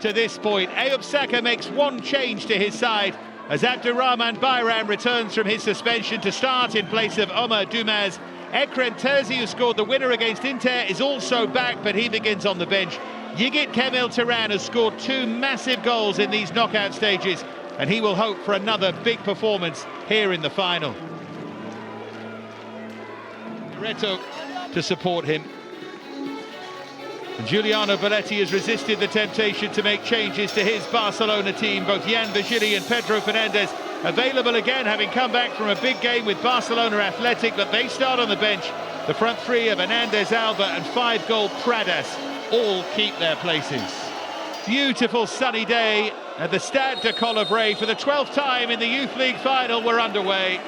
To this point, Ayub Saka makes one change to his side as Abdurrahman Bayram returns from his suspension to start in place of Omar Dumaz. Ekrem Terzi, who scored the winner against Inter, is also back, but he begins on the bench. Yigit Kemil Turan has scored 2 massive goals in these knockout stages, and he will hope for another big performance here in the final. Reto to support him. And Giuliano Belletti has resisted the temptation to make changes to his Barcelona team. Both Jan Virgili and Pedro Fernandez available again, having come back from a big game with Barcelona Athletic, but they start on the bench. The front three of Hernandez, Alba and 5-goal Pradas all keep their places. Beautiful sunny day at the Stade de Colibray for the 12th time in the Youth League final. We're underway.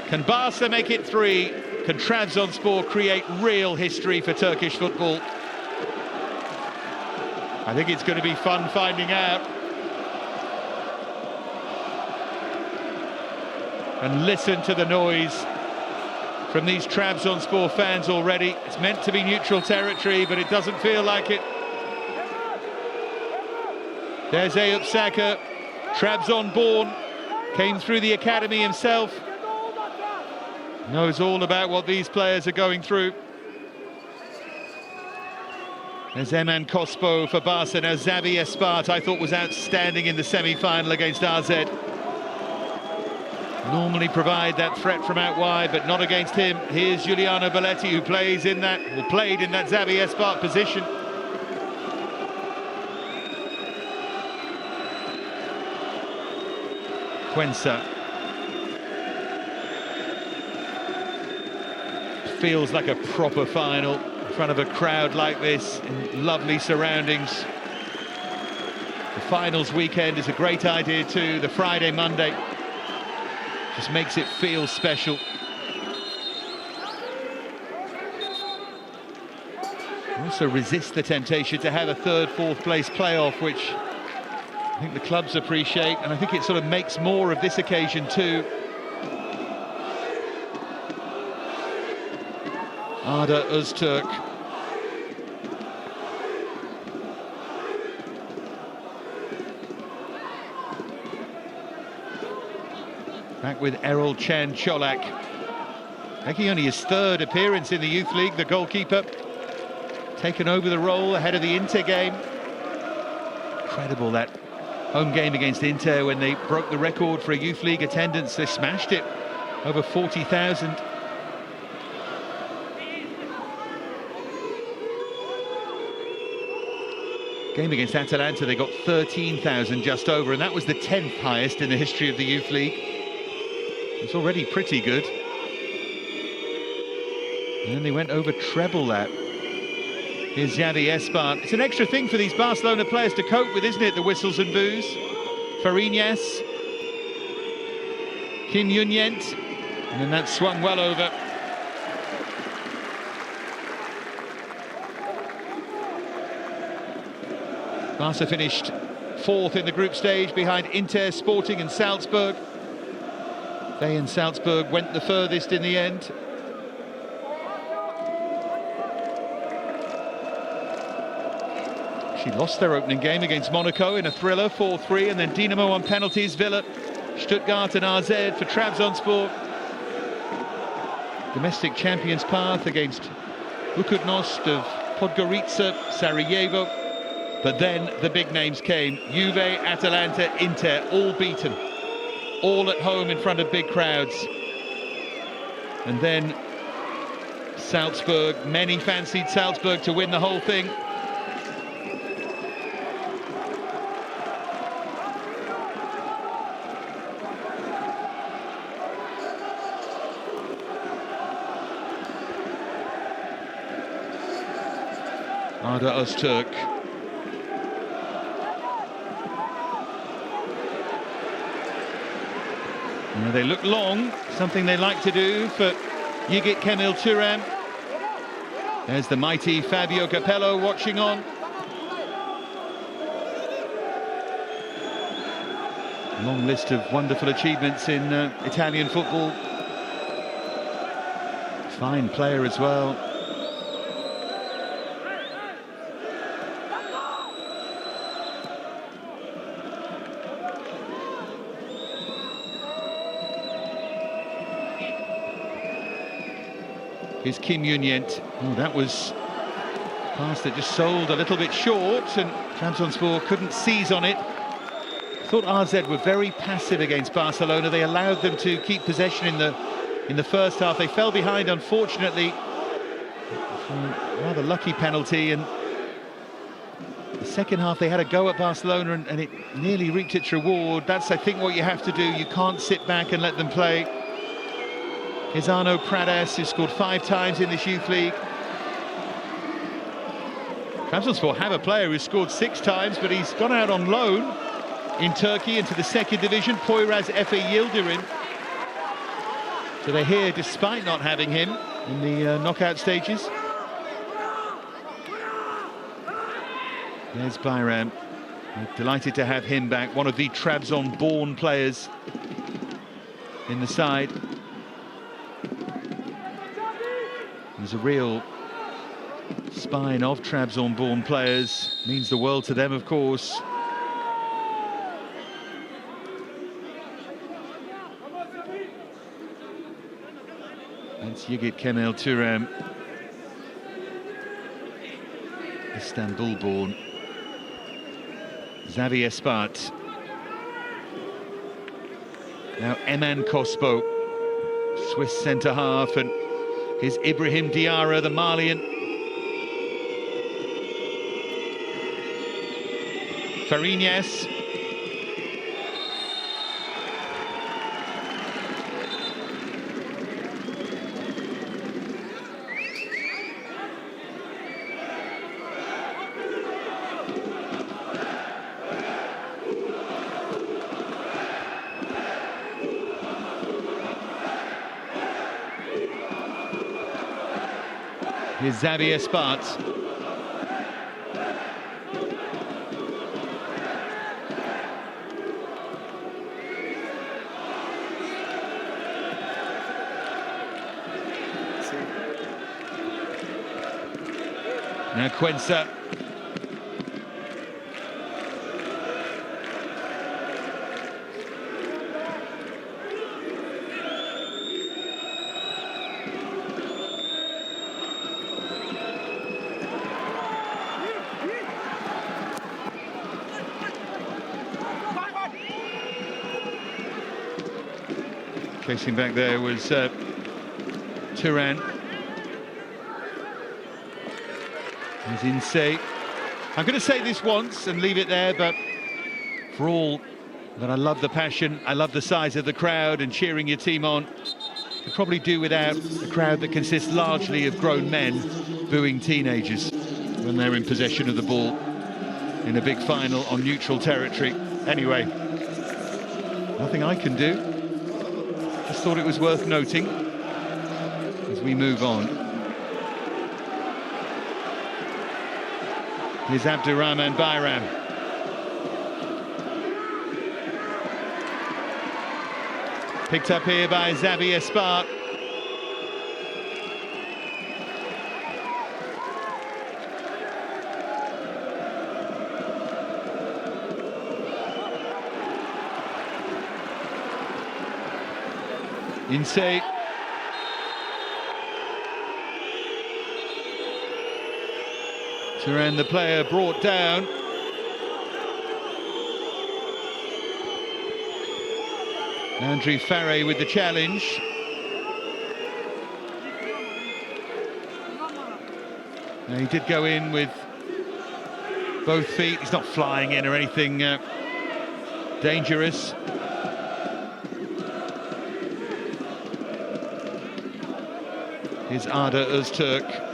Can Barca make it 3? Can Trabzonspor create real history for Turkish football? I think it's going to be fun finding out. And listen to the noise from these Trabzonspor fans already. It's meant to be neutral territory, but it doesn't feel like it. There's Ayub Saka, Trabzon born, came through the academy himself. Knows all about what these players are going through. There's Eman Cospo for Barca. Now Xavi Espart, I thought, was outstanding in the semi-final against AZ. Normally provide that threat from out wide, but not against him. Here's Giuliano Belletti, who played in that Xavi Espart position. Quensa. Feels like a proper final in front of a crowd like this, in lovely surroundings. The finals weekend is a great idea too, the Friday, Monday. Just makes it feel special. Also resist the temptation to have a third, fourth place playoff, which I think the clubs appreciate, and I think it sort of makes more of this occasion too. Arda Öztürk. Back with Errol Can Çolak. Making only his 3rd appearance in the Youth League, the goalkeeper. Taken over the role ahead of the Inter game. Incredible, that home game against Inter when they broke the record for a Youth League attendance. They smashed it, over 40,000. Game against Atalanta, they got 13,000 just over, and that was the 10th highest in the history of the Youth League. It's already pretty good. And then they went over treble that. Here's Xavi Espart. It's an extra thing for these Barcelona players to cope with, isn't it? The whistles and boos. Fariñas. Kim Yunyent. And then that swung well over. Barca finished 4th in the group stage behind Inter, Sporting and Salzburg. They and Salzburg went the furthest in the end. She lost their opening game against Monaco in a thriller, 4-3, and then Dinamo on penalties, Villa, Stuttgart and AZ for Trabzonspor. Domestic champions path against Budućnost of Podgorica, Sarajevo. But then the big names came. Juve, Atalanta, Inter, all beaten. All at home in front of big crowds. And then Salzburg, many fancied Salzburg to win the whole thing. Arda Öztürk. They look long, something they like to do for Yigit Kemil Turan. There's the mighty Fabio Capello watching on. Long list of wonderful achievements in Italian football. Fine player as well. is Kim Yun-Yent. Oh, that was a pass that just sold a little bit short, and Trabzonspor couldn't seize on it. I thought RZ were very passive against Barcelona. They allowed them to keep possession in the first half. They fell behind, unfortunately, from a rather lucky penalty, and the second half they had a go at Barcelona, and it nearly reaped its reward. That's, I think, what you have to do. You can't sit back and let them play. Here's Arno Prades, who scored 5 times in this youth league. Trabzonspor have a player who scored 6 times, but he's gone out on loan in Turkey into the second division, Poyraz Efe Yildirim. So they're here despite not having him in the knockout stages. There's Bayram. We're delighted to have him back, one of the Trabzon-born players in the side. There's a real spine of Trabzon-born players. Means the world to them, of course. That's Yigit Kemal Turam, Istanbul-born. Xavi Espat. Now Eman Kospo, Swiss centre-half, and here's Ibrahim Diarra, the Malian. Fariñas. Here's Xavi Espat. Now Quensa. Chasing back there was Turan. He's Insay. I'm going to say this once and leave it there, but for all that I love the passion, I love the size of the crowd and cheering your team on, you probably do without a crowd that consists largely of grown men booing teenagers when they're in possession of the ball in a big final on neutral territory. Anyway, nothing I can do. Just thought it was worth noting as we move on. Here's Abdurrahman Bayram. Picked up here by Xavi Espat. Insay. Turan, the player, brought down. Andrew Farre with the challenge. Now, he did go in with both feet. He's not flying in or anything dangerous. Here's Arda Öztürk.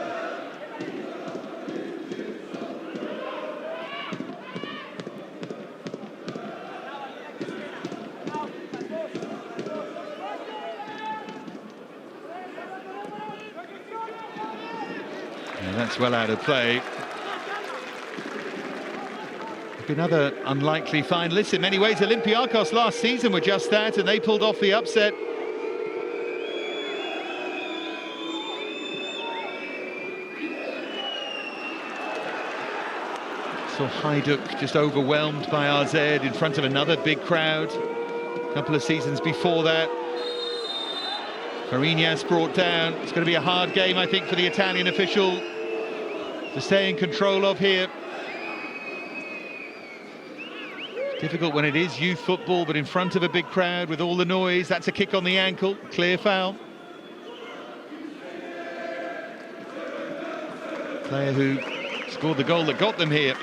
That's well out of play. Another unlikely finalist. In many ways, Olympiacos last season were just that, and they pulled off the upset. Saw Hajduk just overwhelmed by RZ in front of another big crowd a couple of seasons before that. Fariñas brought down. It's going to be a hard game, I think, for the Italian official to stay in control of here. It's difficult when it is youth football, but in front of a big crowd with all the noise. That's a kick on the ankle, clear foul. Player who scored the goal that got them here,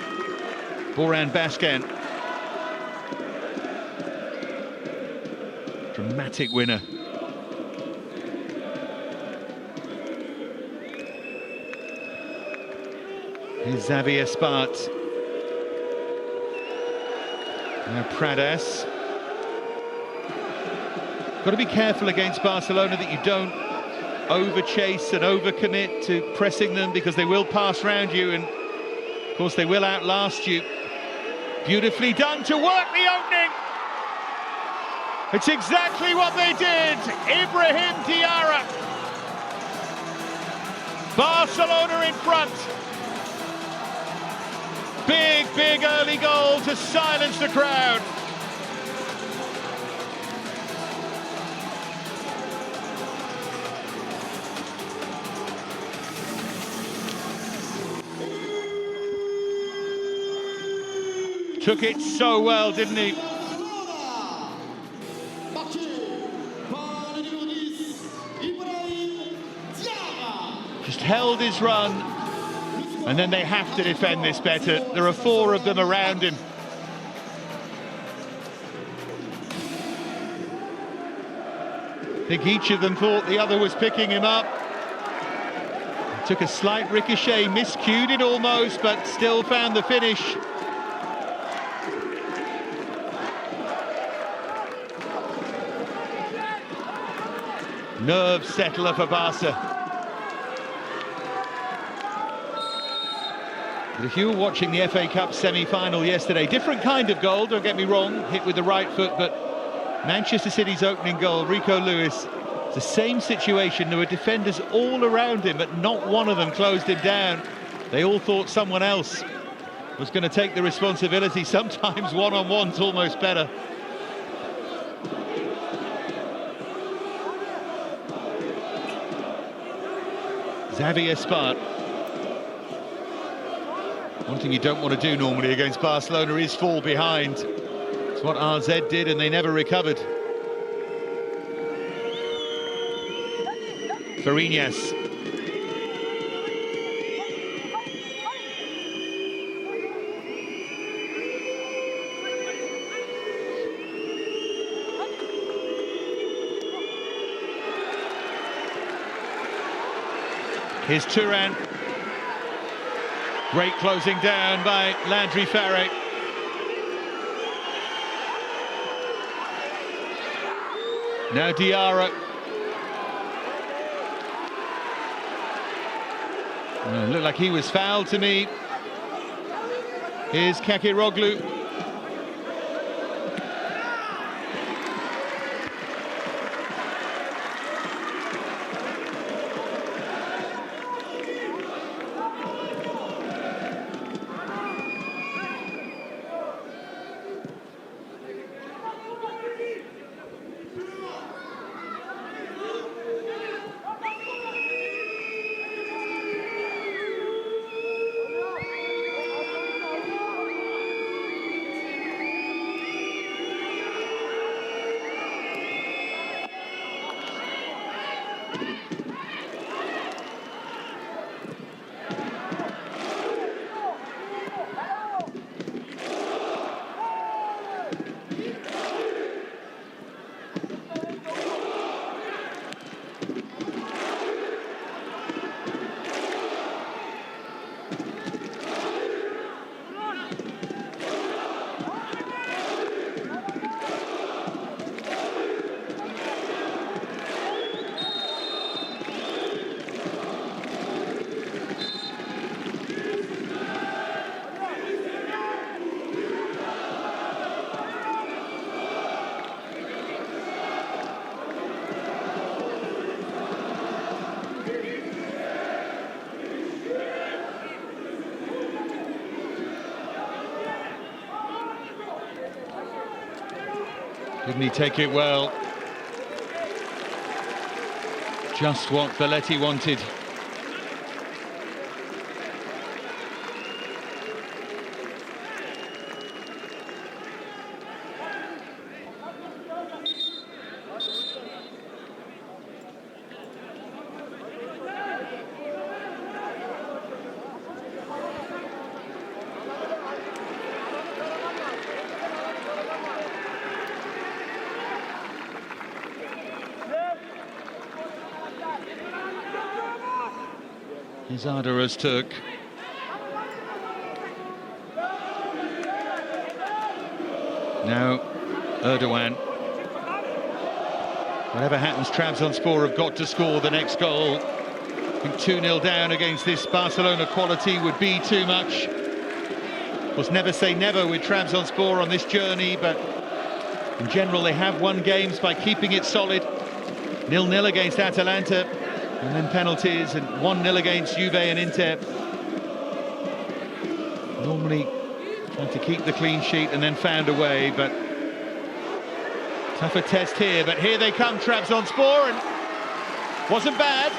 Boran Baskan. Dramatic winner. Here's Xavier Espart. Now Pradas. Got to be careful against Barcelona that you don't over-chase and over-commit to pressing them, because they will pass round you and, of course, they will outlast you. Beautifully done to work the opening. It's exactly what they did. Ibrahim Diarra. Barcelona in front. Big early goal to silence the crowd. Took it so well, didn't he? Just held his run, and then they have to defend this better. There are 4 of them around him. I think each of them thought the other was picking him up. Took a slight ricochet, miscued it almost, but still found the finish. Nerve settler for Barca. But if you were watching the FA Cup semi-final yesterday, different kind of goal, don't get me wrong, hit with the right foot, but Manchester City's opening goal, Rico Lewis, it's the same situation. There were defenders all around him, but not one of them closed him down. They all thought someone else was going to take the responsibility. Sometimes one-on-one's almost better. Xavier Espart. One thing you don't want to do normally against Barcelona is fall behind. It's what RZ did, and they never recovered. Fariñas. Here's Turan. Great closing down by Landry Farre. Now Diarra. Looked like he was fouled to me. Here's Kakiroglu. Didn't he take it well? Just what Belletti wanted. Izada Öztürk. Now Erdogan. Whatever happens, Trabzonspor have got to score the next goal. I think 2-0 down against this Barcelona quality would be too much. Of course, never say never with Trabzonspor on this journey, but in general they have won games by keeping it solid. 0-0 against Atalanta, and then penalties, and 1-0 against Juve and Inter. Normally trying to keep the clean sheet and then found a way, but tougher test here. But here they come, Trabzonspor, and wasn't bad.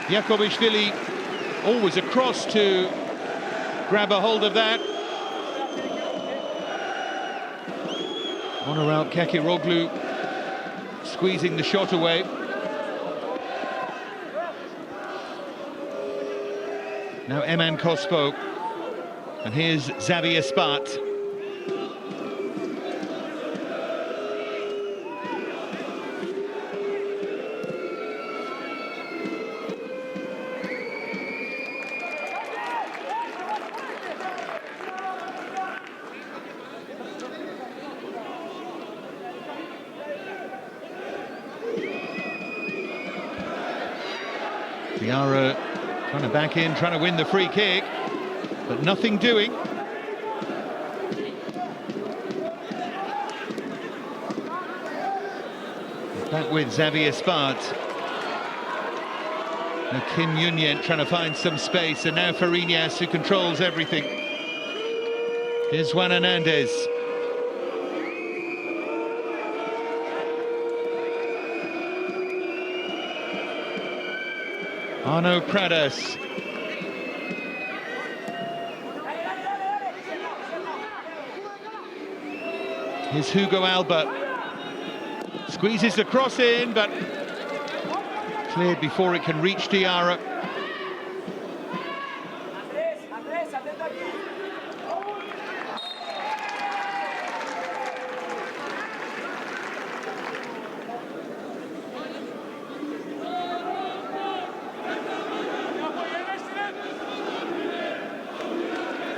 Jakobishvili always across to grab a hold of that. Onuralp Kekiroglu squeezing the shot away. Now Eman Kospo, and here's Xavier Spat. Diarra trying to back in, trying to win the free kick, but nothing doing. Back with Xavier Spat. Now Kim Yunyen trying to find some space, and now Fariñas, who controls everything. Here's Juan Hernandez. Arno Pradas. Here's Hugo Alba. Squeezes the cross in, but cleared before it can reach Diarra.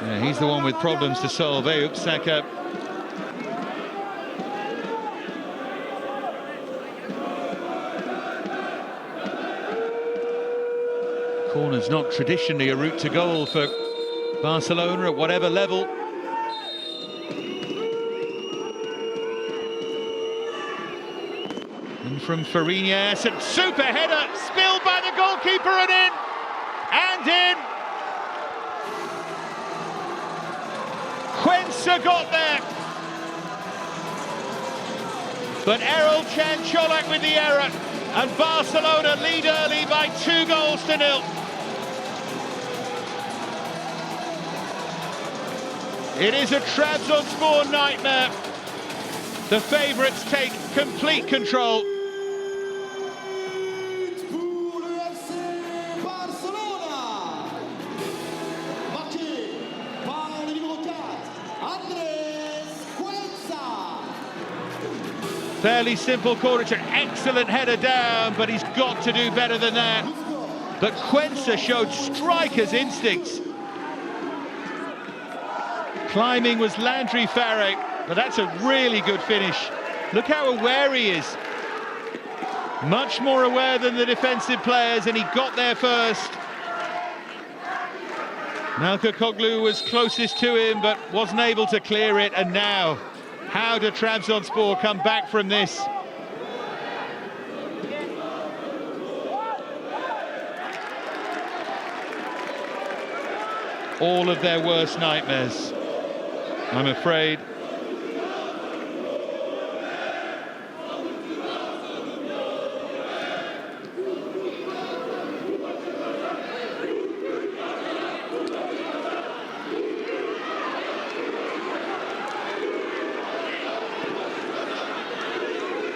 Yeah, he's the one with problems to solve. Eyüp Saka. Corner's not traditionally a route to goal for Barcelona at whatever level. And from Fariñas, and super header, spilled by the goalkeeper, and in! And in! Quensa got there! But Errol Can Çolak with the error, and Barcelona lead early by 2-0. It is a Trabzonspor nightmare. The favourites take complete control. Fairly simple corner, an excellent header down, but he's got to do better than that. But Quensa showed striker's instincts. Climbing was Landry Farrick, but that's a really good finish. Look how aware he is. Much more aware than the defensive players, and he got there first. Malkakoglu was closest to him, but wasn't able to clear it, and now, how do Trabzonspor come back from this? All of their worst nightmares, I'm afraid.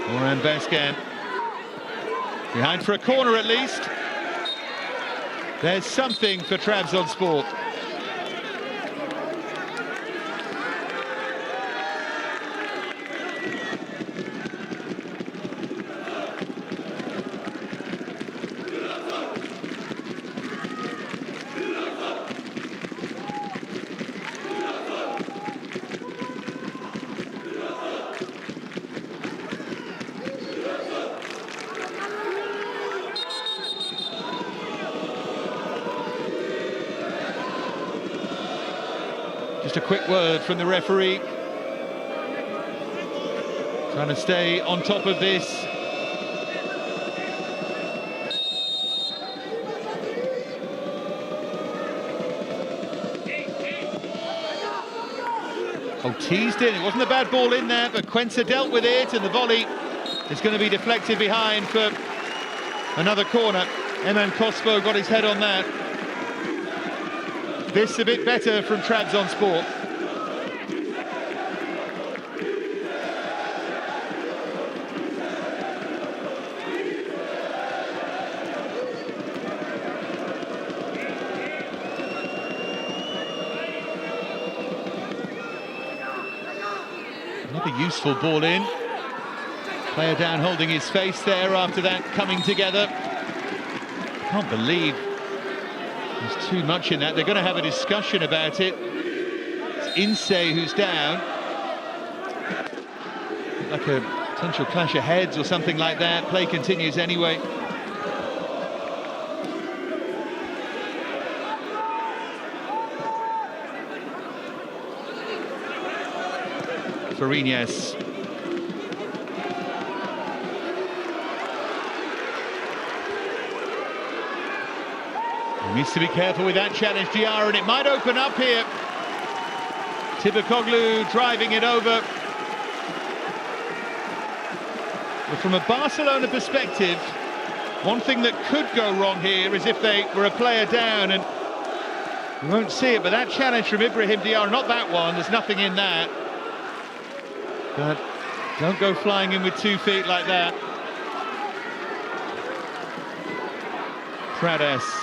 Moran Bascan behind for a corner at least. There's something for Trabzonspor. Just a quick word from the referee. Trying to stay on top of this. Oh, teased in. It wasn't a bad ball in there, but Quensa dealt with it, and the volley is going to be deflected behind for another corner. Eman Kospo got his head on that. This a bit better from Trabzonspor. Another useful ball in. Player down holding his face there after that coming together. Can't believe there's too much in that. They're going to have a discussion about it. It's Ince who's down. Like a potential clash of heads or something like that. Play continues anyway. Fariñas. Needs to be careful with that challenge, Diarra, and it might open up here. Tibakoglu driving it over. But from a Barcelona perspective, one thing that could go wrong here is if they were a player down, and you won't see it, but that challenge from Ibrahim Diarra, not that one, there's nothing in that. But don't go flying in with 2 feet like that. Prades.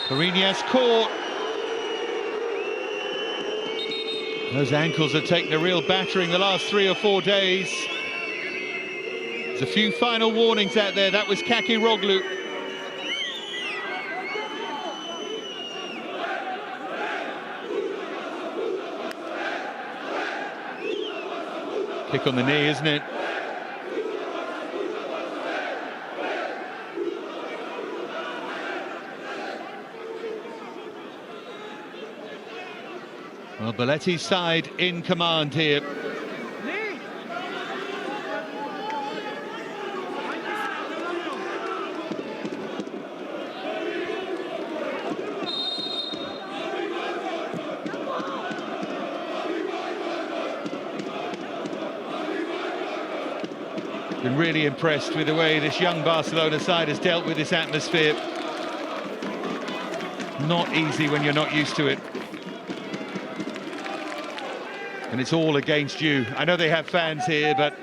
Fariñas caught. Those ankles have taken a real battering the last 3 or 4 days. There's a few final warnings out there. That was Kakiroglu. Kick on the knee, isn't it? Well, Belletti's side in command here. Been really impressed with the way this young Barcelona side has dealt with this atmosphere. Not easy when you're not used to it. And it's all against you. I know they have fans here, but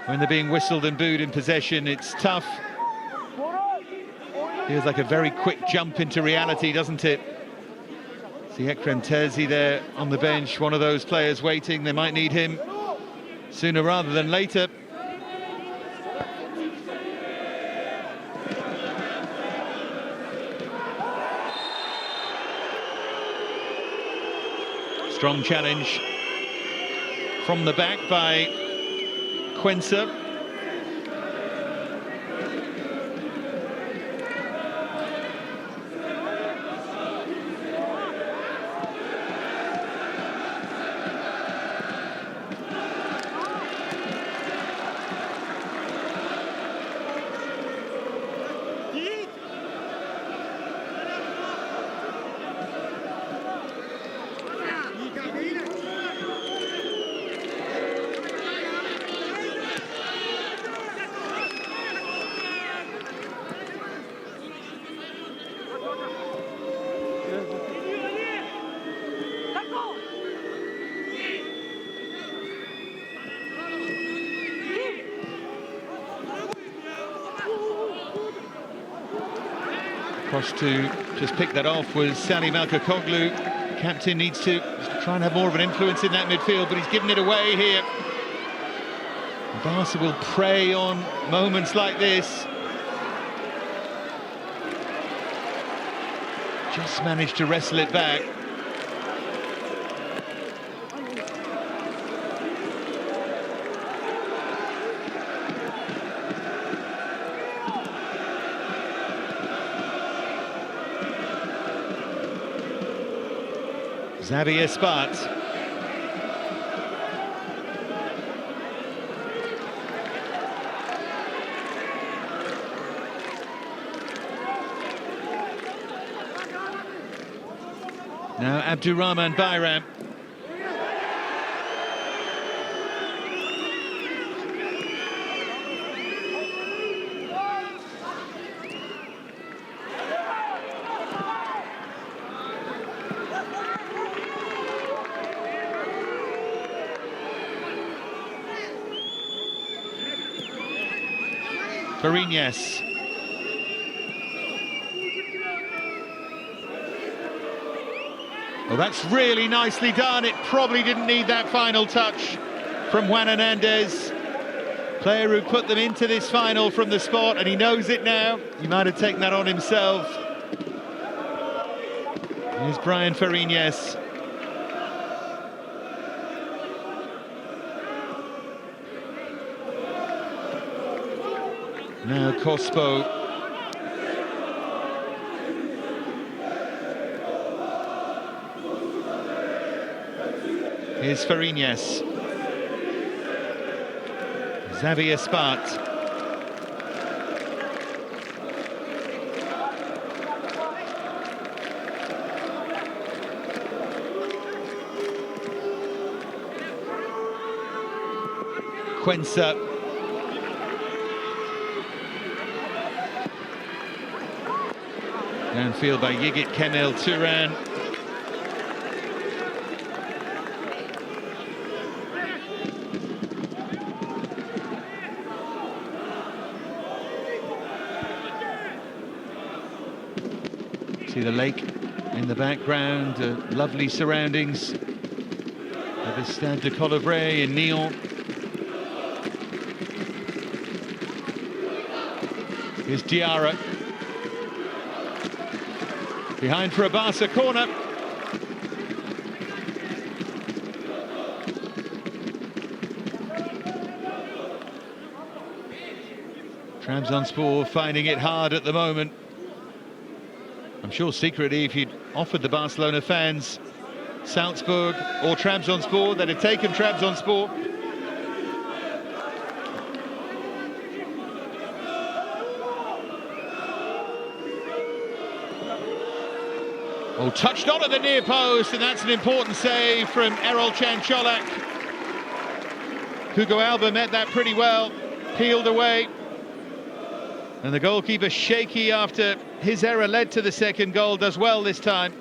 when they're being whistled and booed in possession, it's tough. Feels like a very quick jump into reality, doesn't it? See Ekrem Terzi there on the bench, one of those players waiting. They might need him sooner rather than later. Strong challenge from the back by Quensa. Across to just pick that off was Sally Malkakoglu. Captain needs to try and have more of an influence in that midfield, but he's given it away here. Barca will prey on moments like this. Just managed to wrestle it back. Xavier Spart. Now Abdurrahman Bayram. Fariñas. Well, that's really nicely done. It probably didn't need that final touch from Juan Hernandez. Player who put them into this final from the spot, and he knows it now. He might have taken that on himself. Here's Brian Fariñas. Now Cospo. Here's Fariñas. Xavier Spart. Quensa. Downfield by Yigit Kemel Turan. See the lake in the background, lovely surroundings of the Stade de Colivray in Nyon. Here's Diarra. Behind for a Barca corner. Trabzonspor finding it hard at the moment. I'm sure secretly if you'd offered the Barcelona fans Salzburg or Trabzonspor, they'd have taken Trabzonspor. Oh, touched on at the near post, and that's an important save from Errol Chan-Cholak. Hugo Alba met that pretty well, peeled away. And the goalkeeper, shaky after his error led to the second goal, does well this time.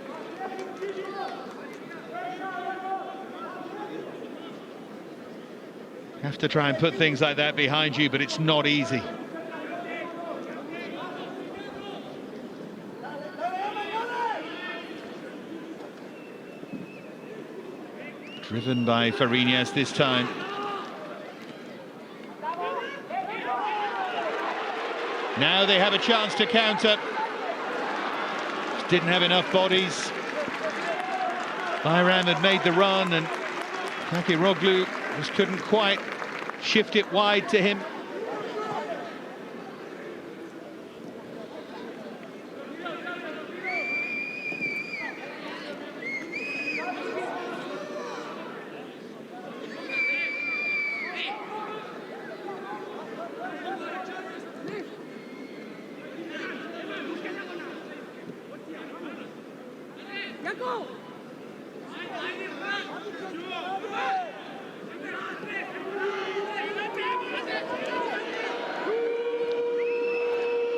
Have to try and put things like that behind you, but it's not easy. Driven by Fariñas this time. Now they have a chance to counter. Just didn't have enough bodies. Bayram had made the run and Kakiroglu just couldn't quite shift it wide to him.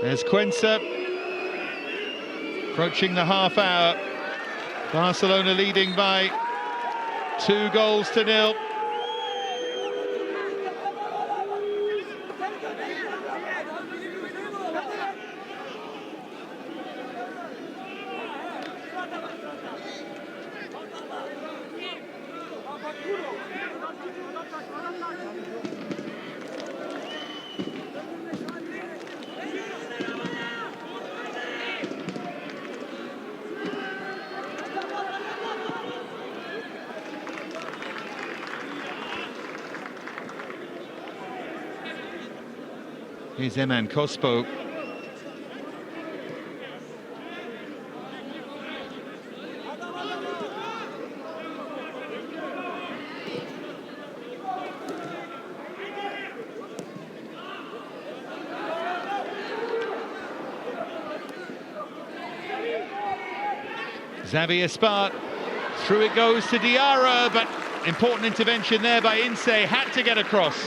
There's Quensa. Approaching the half hour. Barcelona leading by 2-0. Here's Eman Cospo. Xavi Espart, through it goes to Diarra, but important intervention there by Ince, had to get across.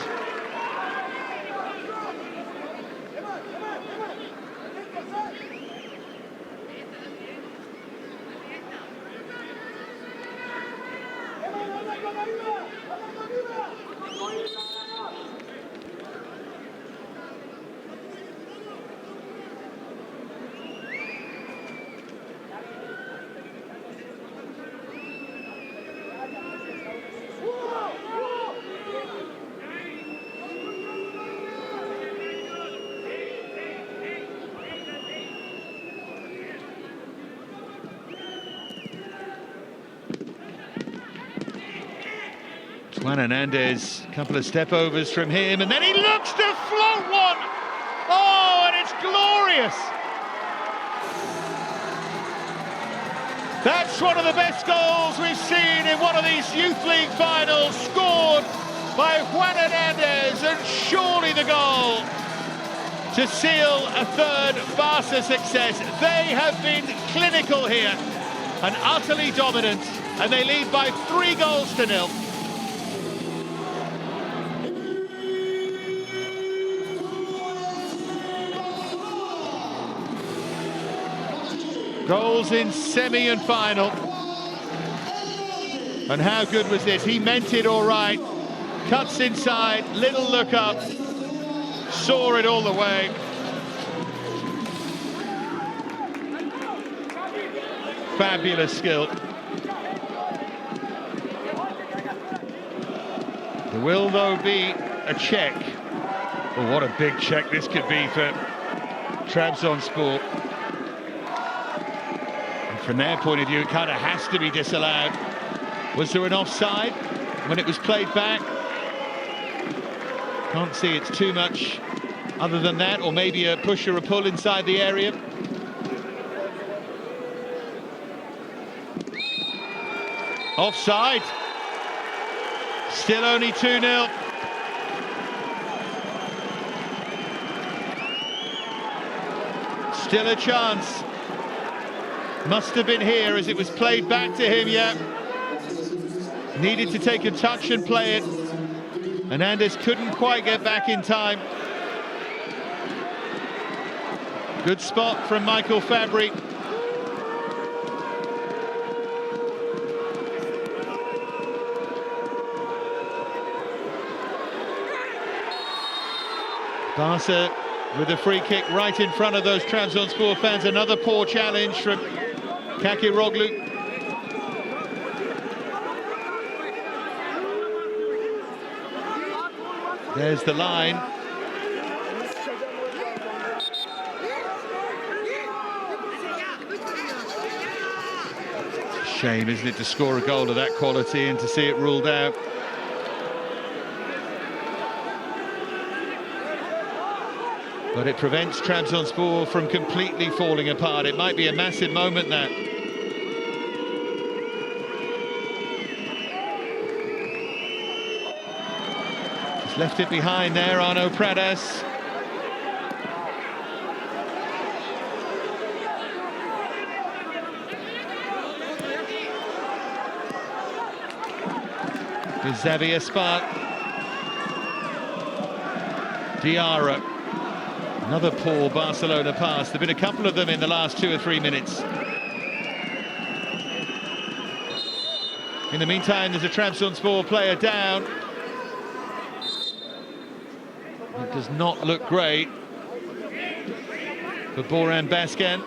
Juan Hernandez, a couple of step-overs from him, and then he looks to float one! Oh, and it's glorious! That's one of the best goals we've seen in one of these Youth League finals, scored by Juan Hernandez, and surely the goal to seal a third Barca success. They have been clinical here and utterly dominant, and they lead by 3-0. Goals in semi and final. And how good was this? He meant it all right. Cuts inside, little look up. Saw it all the way. Fabulous skill. There will, though, be a check. Oh, what a big check this could be for Trabzonspor. From their point of view, it kind of has to be disallowed. Was there an offside when it was played back? Can't see it's too much other than that, or maybe a push or a pull inside the area. Offside. Still only 2-0. Still a chance. Must have been here as it was played back to him, yeah. Needed to take a touch and play it. Hernandez couldn't quite get back in time. Good spot from Michael Fabri. Barca with a free kick right in front of those Trabzonspor fans. Another poor challenge from Kakiroglu. There's the line. Shame, isn't it, to score a goal of that quality and to see it ruled out. But it prevents Trabzonspor from completely falling apart. It might be a massive moment, that. Just left it behind there, Arno Pradas. With Xavi Espart. Diarra. Another poor Barcelona pass. There have been a couple of them in the last 2 or 3 minutes. In the meantime, there's a Trabzonspor player down. It does not look great for Boran Baskan.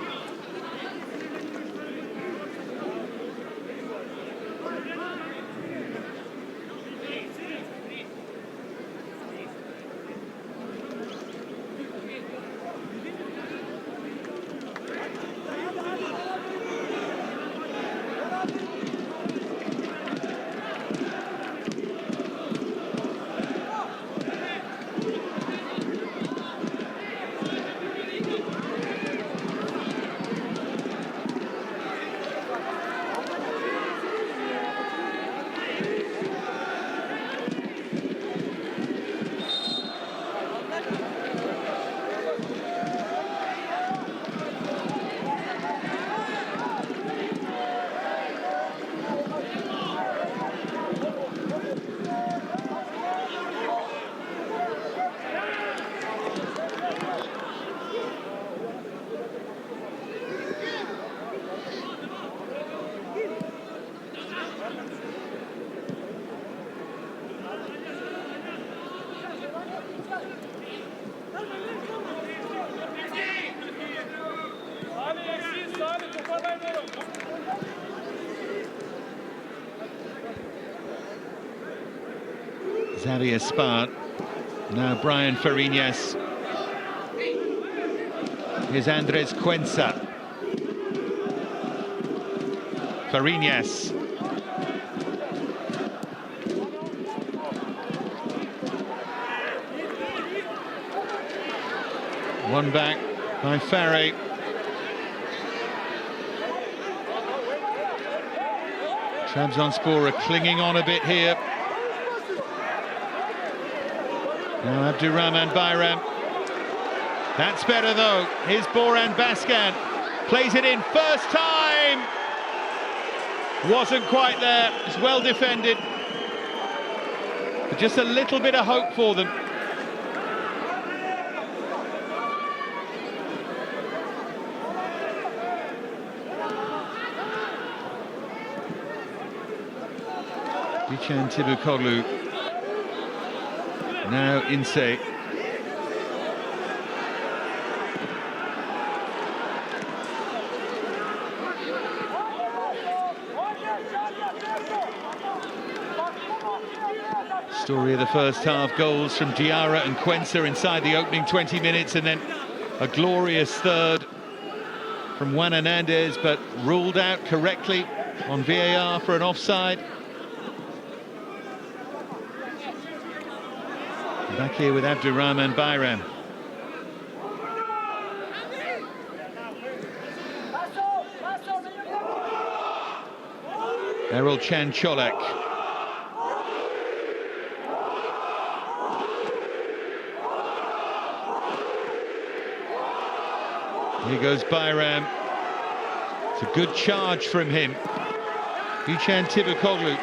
Xavier Spart, now Brian Fariñas. Here's Andres Cuenca. Fariñas. One back by Farre. Trabzonspor are clinging on a bit here. Now Abdurrahman Bayram. That's better though. Here's Boran Baskan. Plays it in first time. Wasn't quite there. It's well defended. But just a little bit of hope for them. Dusan Tibukoglu. Now Ince. Story of the first half, goals from Diarra and Cuenca inside the opening 20 minutes, and then a glorious third from Juan Hernandez, but ruled out correctly on VAR for an offside. Back here with Abdurrahman Bayram. Errol Can Cholek. Here goes Bayram. It's a good charge from him. Dusan Tibukoglu.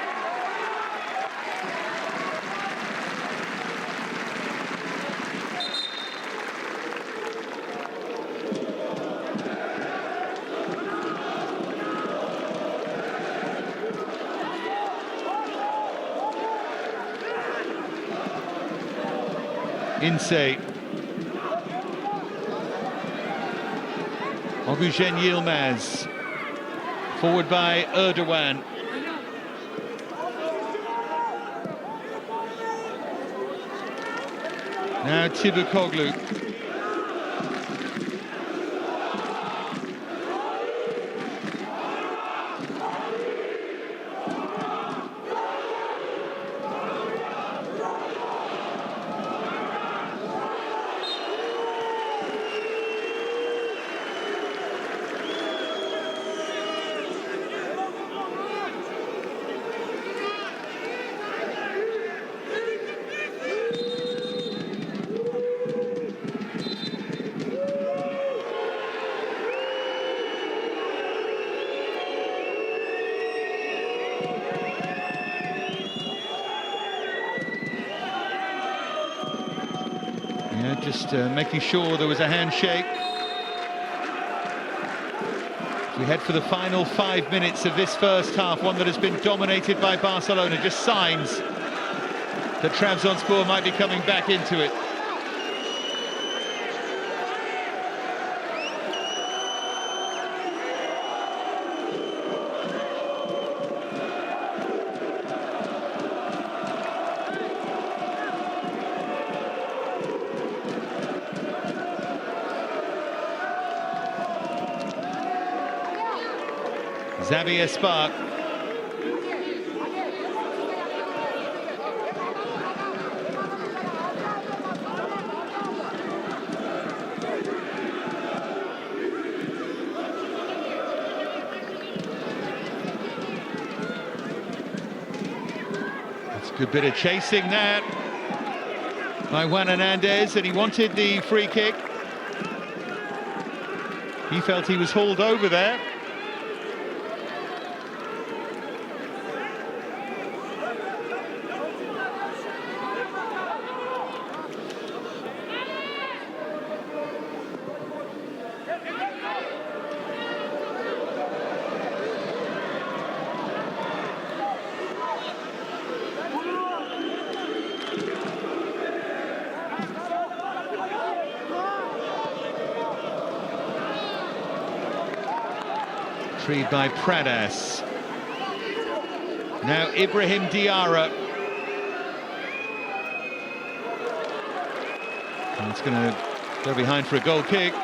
Ince. Ogujen Yilmaz. Forward by Erdogan. Now Tibukoglu. just making sure there was a handshake. We head for the final 5 minutes of this first half, one that has been dominated by Barcelona. Just signs that Trabzonspor might be coming back into it. Xavier Spark. That's a good bit of chasing that by Juan Hernandez, and he wanted the free kick. He felt he was hauled over there. Retrieved by Pradas. Now Ibrahim Diarra. And it's going to go behind for a goal kick.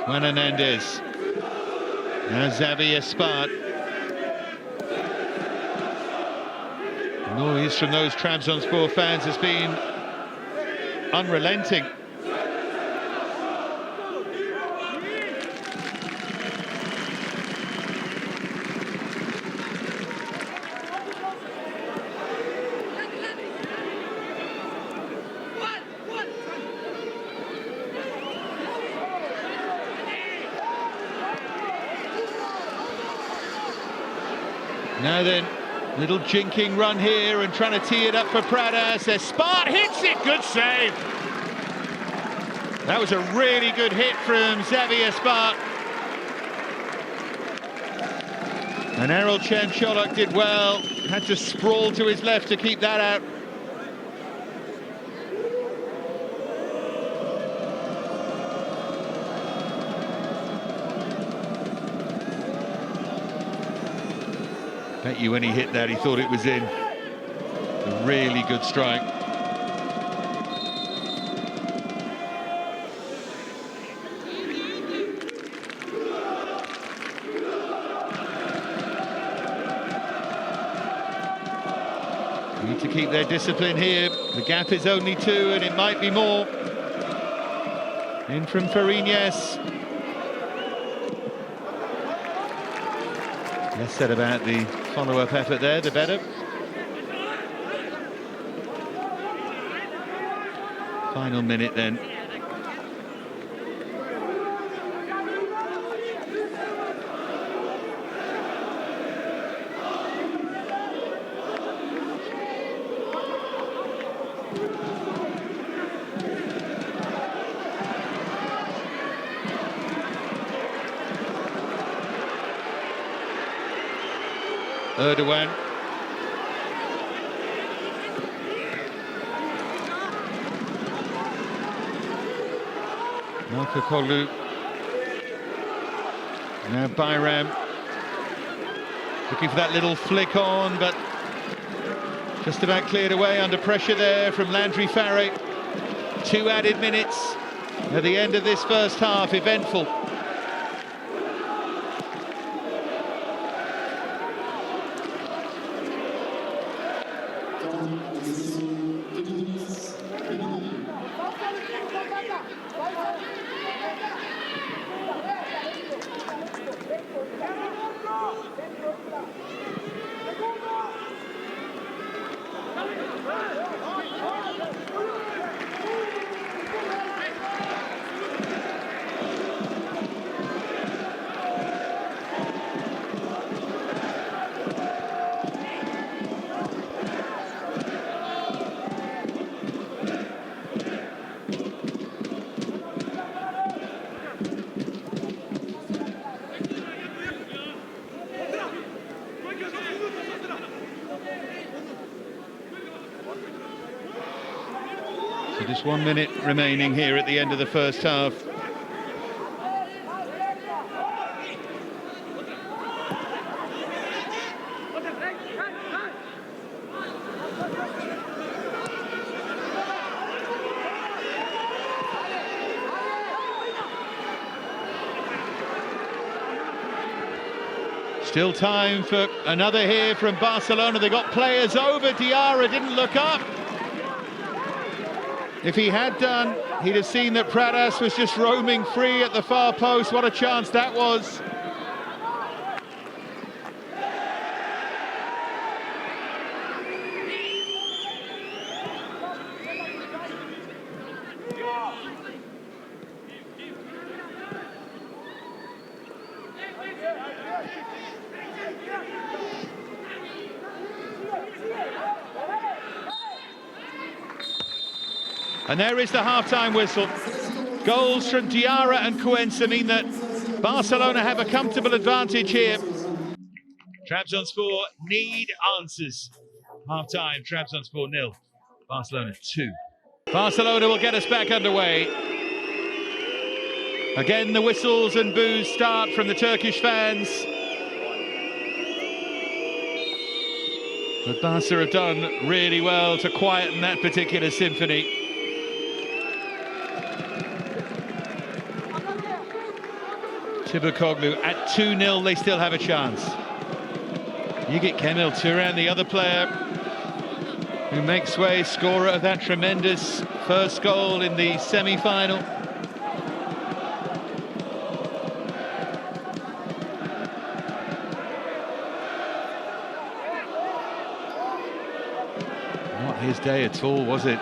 Juan Hernandez. Now Xavier Spark. Noise from those Trabzonspor fans has been unrelenting. Now then, little jinking run here and trying to tee it up for Pradas. Spark hits it, good save. That was a really good hit from Xavier Spark. And Errol Cholok did well, had to sprawl to his left to keep that out. Bet you when he hit that, he thought it was in. A really good strike. Need to keep their discipline here. The gap is only 2, and it might be more. In from Fariñas. Less said about the follow-up effort there, the better. Final minute then. Erdogan. Marco Kolu. Now Bayram looking for that little flick on, but just about cleared away under pressure there from Landry Farrick. 2 added minutes at the end of this first half, eventful. So just 1 minute remaining here at the end of the first half. Still time for another here from Barcelona. They got players over. Diarra didn't look up. If he had done, he'd have seen that Pradas was just roaming free at the far post. What a chance that was. And there is the half-time whistle. Goals from Diarra and Cuenca mean that Barcelona have a comfortable advantage here. Trabzonspor need answers. Half-time, Trabzonspor 0, Barcelona 2. Barcelona will get us back underway. Again, the whistles and boos start from the Turkish fans. But Barca have done really well to quieten that particular symphony. Tibukoglu at 2-0, they still have a chance. You get Kemil Turan, the other player who makes way, scorer of that tremendous first goal in the semi-final. Not his day at all, was it?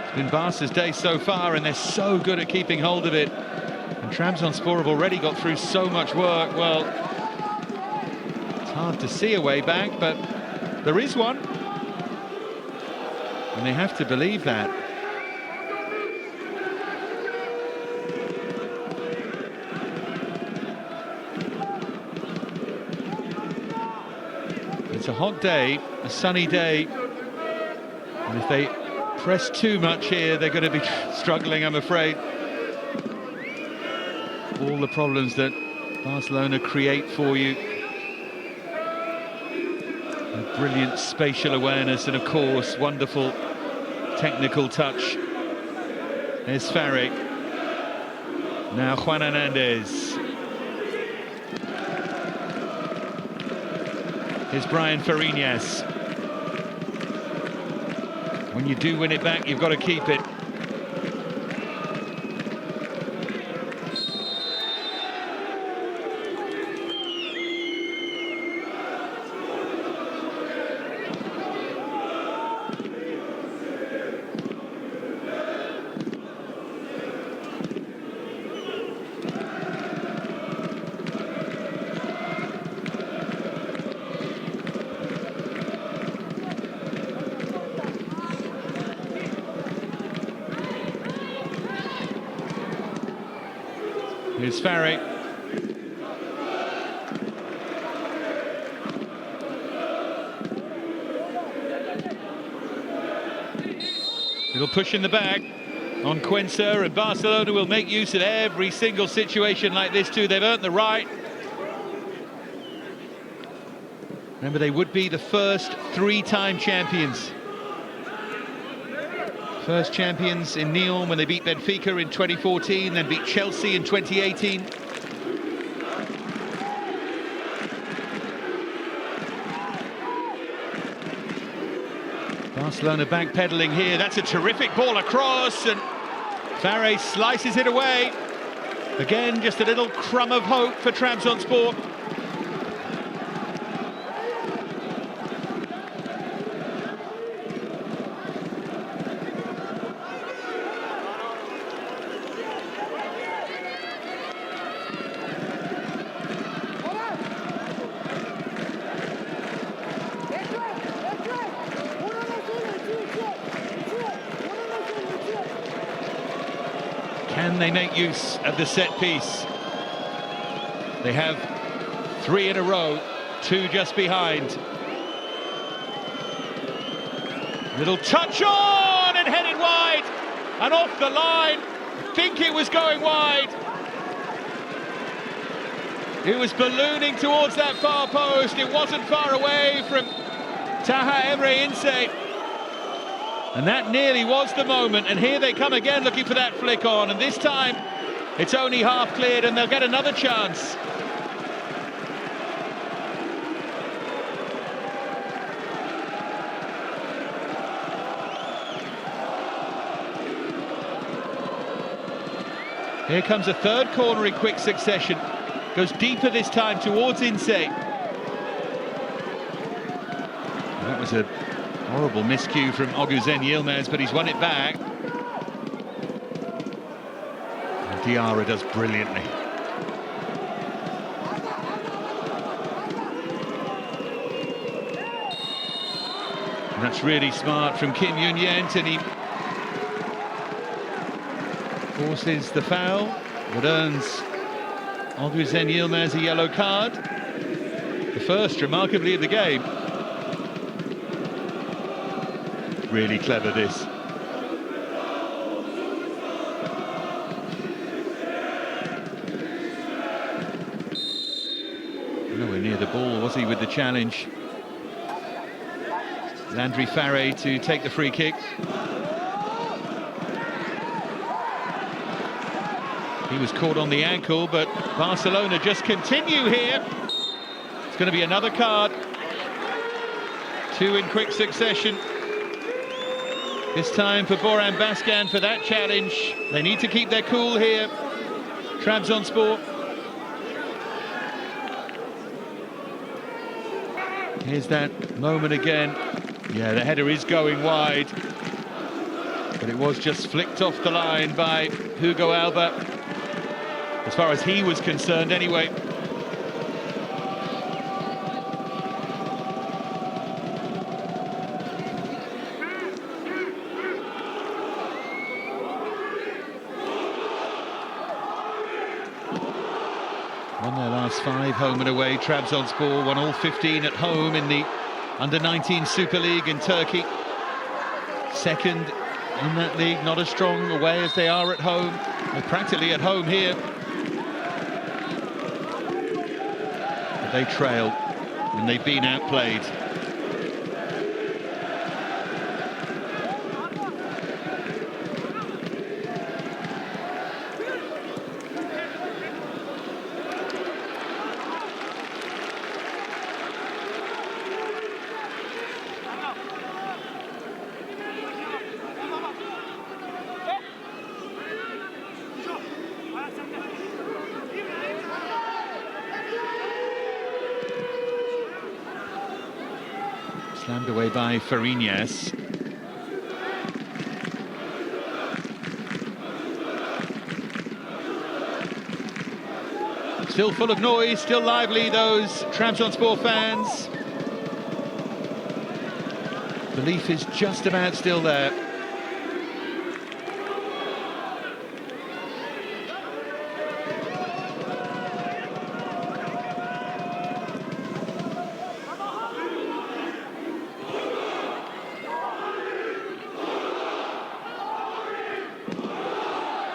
It's been Barca's day so far, and they're so good at keeping hold of it. And Trabzonspor have already got through so much work. Well, it's hard to see a way back, but there is one. And they have to believe that. It's a hot day, a sunny day. And if they press too much here, they're going to be struggling, I'm afraid. All the problems that Barcelona create for you. A brilliant spatial awareness and, of course, wonderful technical touch. There's Farrick. Now Juan Hernandez. Here's Brian Fariñas. When you do win it back, you've got to keep it. Here's Farrick. Little push in the back. on Quencer, and Barcelona will make use of every single situation like this too. They've earned the right. Remember, they would be the first three-time champions. First champions in Lyon when they beat Benfica in 2014, then beat Chelsea in 2018. Barcelona backpedaling here. That's a terrific ball across, and Farre slices it away. Again, just a little crumb of hope for Trabzonspor. Can they make use of the set piece? They have 3 in a row, 2 just behind. Little touch on and headed wide and off the line. I think it was going wide. It was ballooning towards that far post. It wasn't far away from Taha Emre Ince. And that nearly was the moment, and here they come again looking for that flick on, and this time it's only half cleared and they'll get another chance. Here comes a third corner in quick succession. Goes deeper this time towards Ince. That was a horrible miscue from Oguzen Yilmaz, but he's won it back. And Diarra does brilliantly. And that's really smart from Kim Yun-Yent, and he forces the foul, but earns Oguzen Yilmaz a yellow card. The first, remarkably, of the game. Really clever, this. Nowhere near the ball, was he, with the challenge? Landry Farre to take the free kick. He was caught on the ankle, but Barcelona just continue here. It's going to be another card. 2 in quick succession. This time for Boran Baskan for that challenge. They need to keep their cool here, Trabzonspor. Here's that moment again. Yeah, the header is going wide, but it was just flicked off the line by Hugo Alba, as far as he was concerned anyway. Won their last 5 home and away. Trabzonspor won all 15 at home in the Under-19 Super League in Turkey. Second in that league, not as strong away as they are at home. They're practically at home here. But they trail, and they've been outplayed. Slammed away by Fariñas. Still full of noise, still lively, those Trabzonspor fans. Belief is just about still there.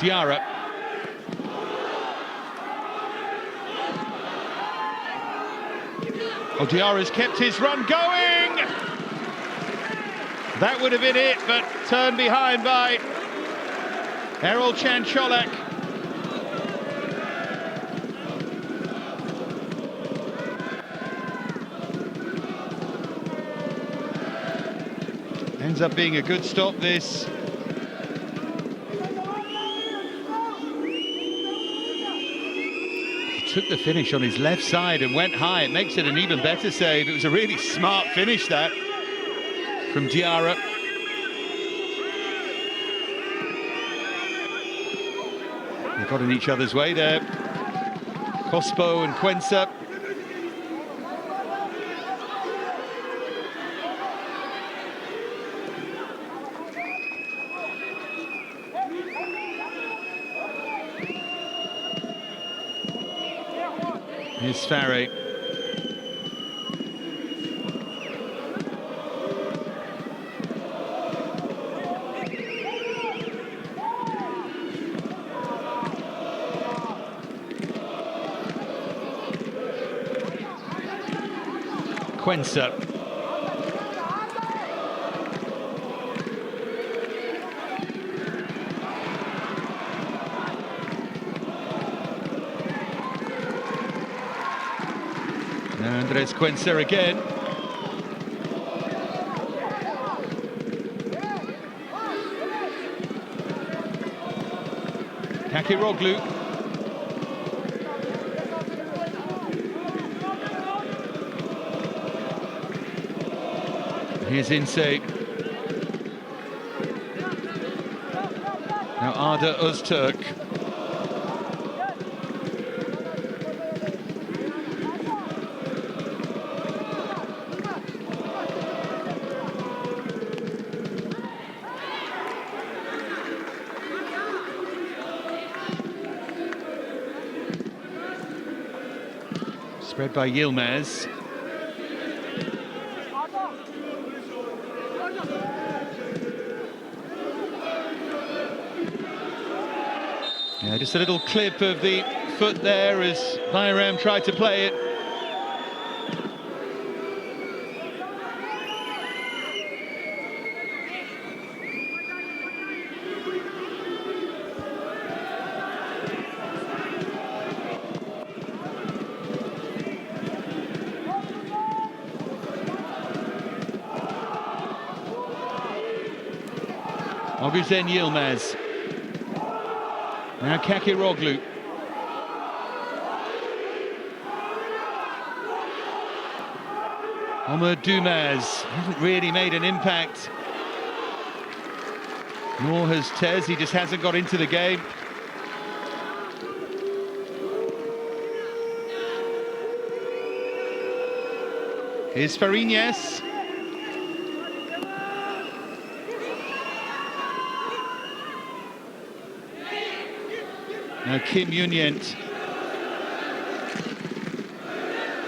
Diarra. Oh, Diarra's kept his run going. That would have been it, but turned behind by Errol Chan-Cholak. Ends up being a good stop, this. Took the finish on his left side and went high. It makes it an even better save. It was a really smart finish, that, from Diarra. They got in each other's way there. Cospo and Quensa. Here's Farre. Quensa. Now Andres Quensa again. Kakiroglu. Here's Inse. Now Arda Öztürk. Spread by Yilmaz. Yeah, just a little clip of the foot there as Bayram tried to play it. Oguzen Yilmaz. Now Kakiroglu. Omer Dumaz hasn't really made an impact. Nor has Tez, he just hasn't got into the game. Here's Fariñas. Now Kim Yunyent.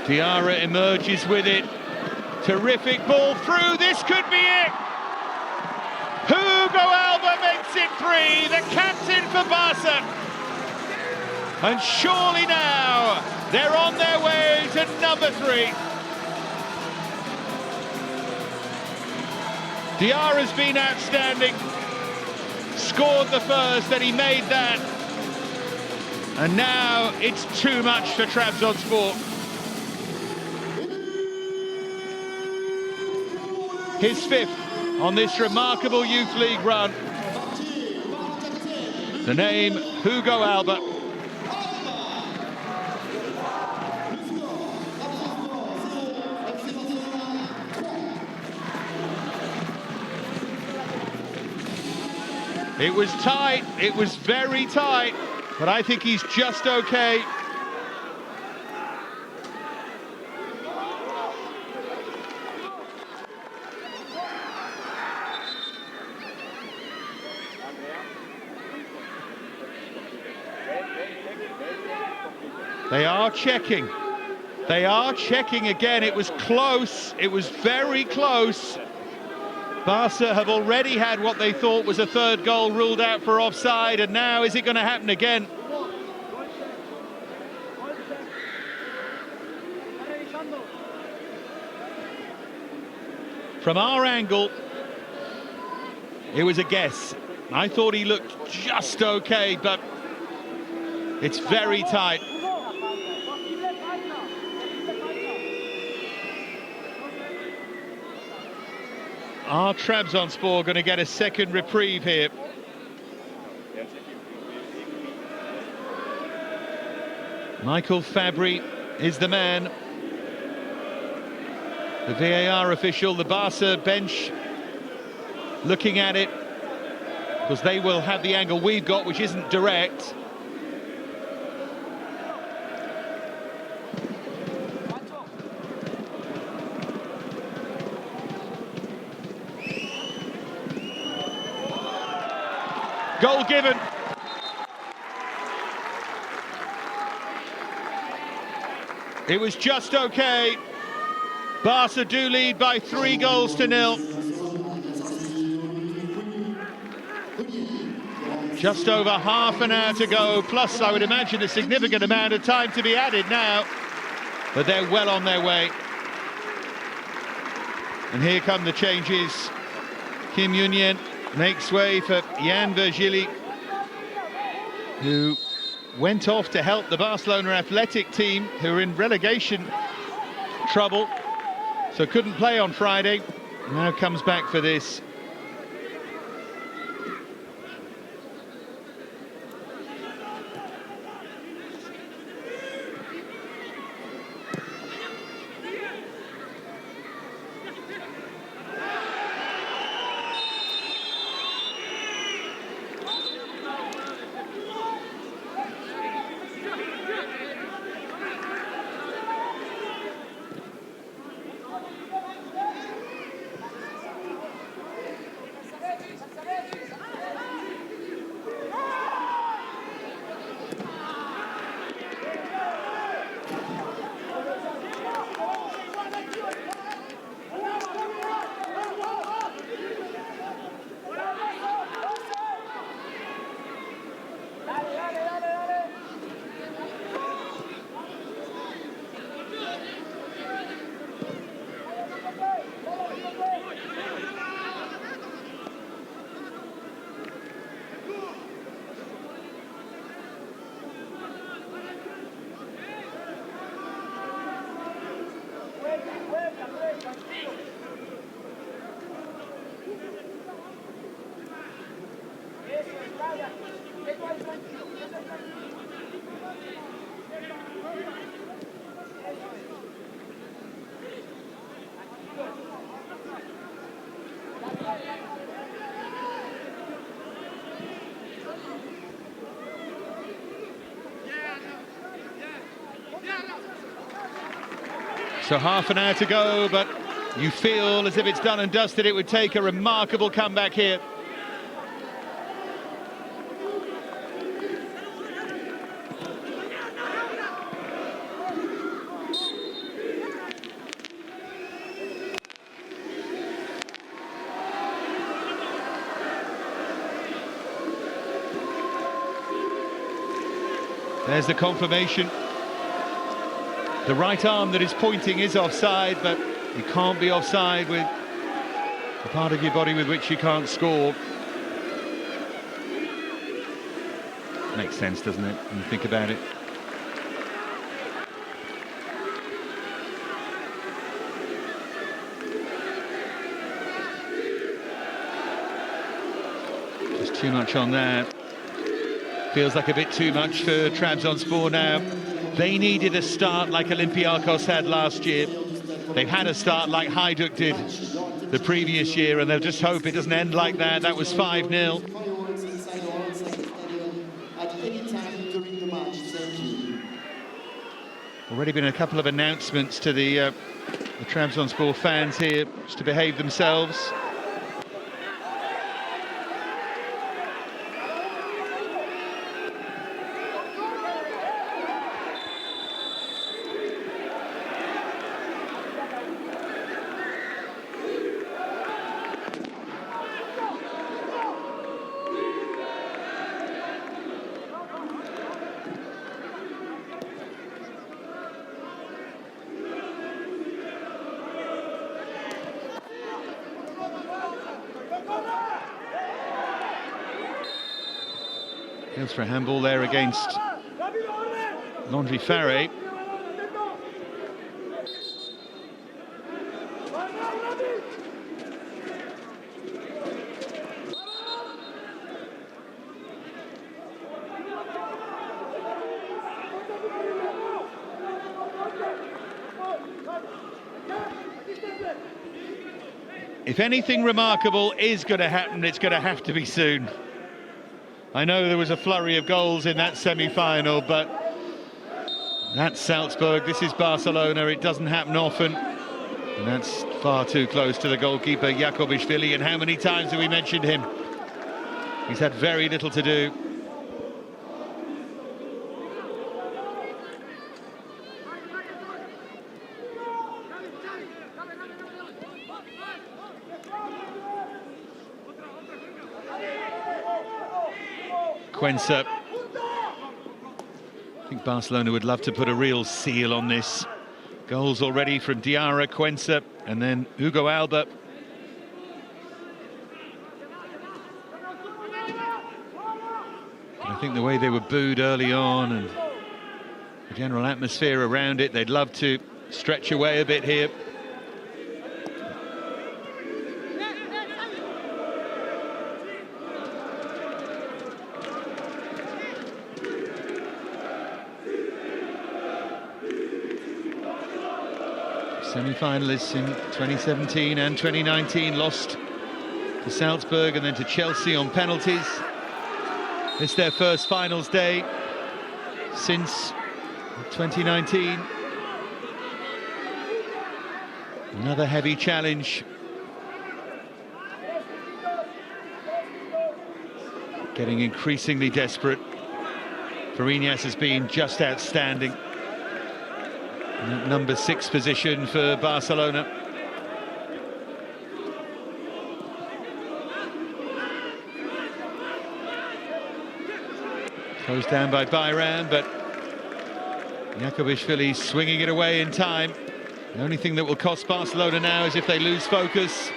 Diarra emerges with it. Terrific ball through. This could be it. Hugo Alba makes it 3. The captain for Barca. And surely now they're on their way to number 3. Diarra's been outstanding. Scored the first, and he made that. And now it's too much for Trabzonspor. His 5th on this remarkable Youth League run. The name, Hugo Alba. It was tight, it was very tight, but I think he's just okay. They are checking. They are checking again. It was close. It was very close. Barca have already had what they thought was a third goal ruled out for offside, and now is it going to happen again? From our angle, it was a guess. I thought he looked just okay, but it's very tight. Are Trabzonspor going to get a second reprieve here? Michael Fabry is the man. The VAR official, the Barca bench, looking at it, because they will have the angle we've got, which isn't direct. Goal given. It was just okay. Barca do lead by 3 goals to 0. Just over half an hour to go, plus I would imagine a significant amount of time to be added now. But they're well on their way. And here come the changes. Kim Yunyen makes way for Jan Virgili, who went off to help the Barcelona athletic team, who are in relegation trouble, so couldn't play on Friday. Now comes back for this. So half an hour to go, but you feel as if it's done and dusted. It would take a remarkable comeback here. There's the confirmation. The right arm that is pointing is offside, but you can't be offside with the part of your body with which you can't score. Makes sense, doesn't it, when you think about it? Just too much on there. Feels like a bit too much for Trabzonspor now. They needed a start like Olympiacos had last year. They've had a start like Hajduk did the previous year, and they'll just hope it doesn't end like that. That was 5-0. Already been a couple of announcements to the Trabzonspor fans here just to behave themselves. Goes for a handball there against Landry Faré. If anything remarkable is going to happen, it's going to have to be soon. I know there was a flurry of goals in that semi-final, but that's Salzburg, this is Barcelona, it doesn't happen often. And that's far too close to the goalkeeper, Jakobishvili, and how many times have we mentioned him? He's had very little to do. Quensa. I think Barcelona would love to put a real seal on this. Goals already from Diarra, Quensa, and then Hugo Alba. But I think the way they were booed early on and the general atmosphere around it, they'd love to stretch away a bit here. Semi-finalists in 2017 and 2019 lost to Salzburg and then to Chelsea on penalties. It's their first finals day since 2019. Another heavy challenge. Getting increasingly desperate. Fariñas has been just outstanding. Number 6 position for Barcelona. Closed down by Bayram, but Jakobishvili swinging it away in time. The only thing that will cost Barcelona now is if they lose focus.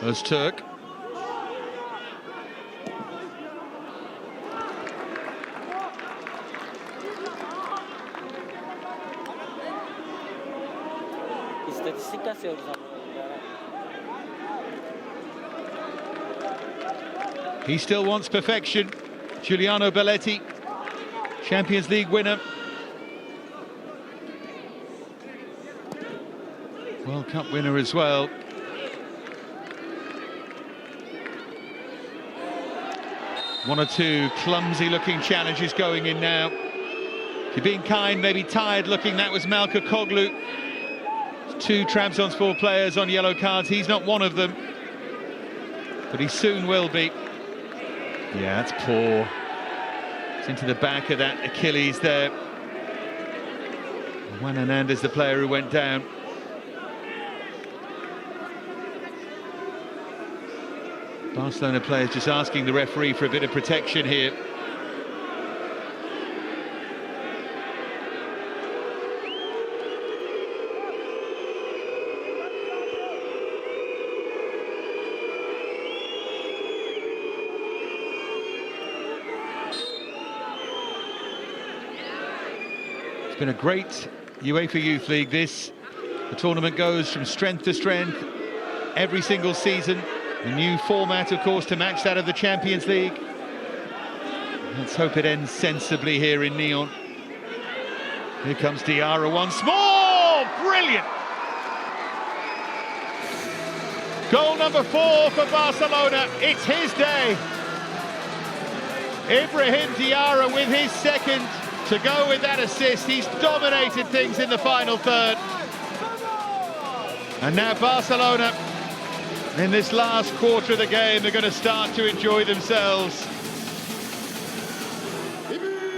Öztürk. İstatistik kasıyoruz ama. He still wants perfection. Giuliano Belletti, Champions League winner. World Cup winner as well. One or two clumsy-looking challenges going in now. If you're being kind, maybe tired-looking, that was Malka Koglu. 2 Trabzonspor players on yellow cards. He's not one of them, but he soon will be. Yeah, that's poor. It's into the back of that Achilles there. Juan Hernandez, the player who went down. Barcelona players just asking the referee for a bit of protection here. It's been a great UEFA Youth League, this. The tournament goes from strength to strength every single season. A new format, of course, to match that of the Champions League. Let's hope it ends sensibly here in Nyon. Here comes Diarra once more! Brilliant! Goal number 4 for Barcelona. It's his day. Ibrahim Diarra with his second to go with that assist. He's dominated things in the final third. And now Barcelona, in this last quarter of the game, they're going to start to enjoy themselves.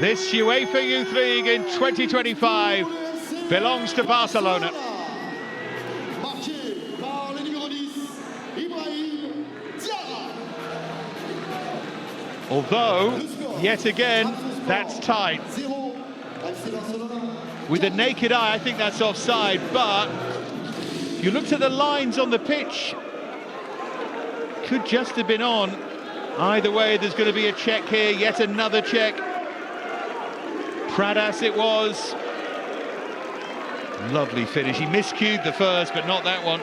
This UEFA Youth League in 2025 belongs to Barcelona. Although, yet again, that's tight. With the naked eye, I think that's offside, but if you looked at the lines on the pitch, could just have been on. Either way, there's going to be a check here, yet another check. Pradas it was. Lovely finish. He miscued the first, but not that one.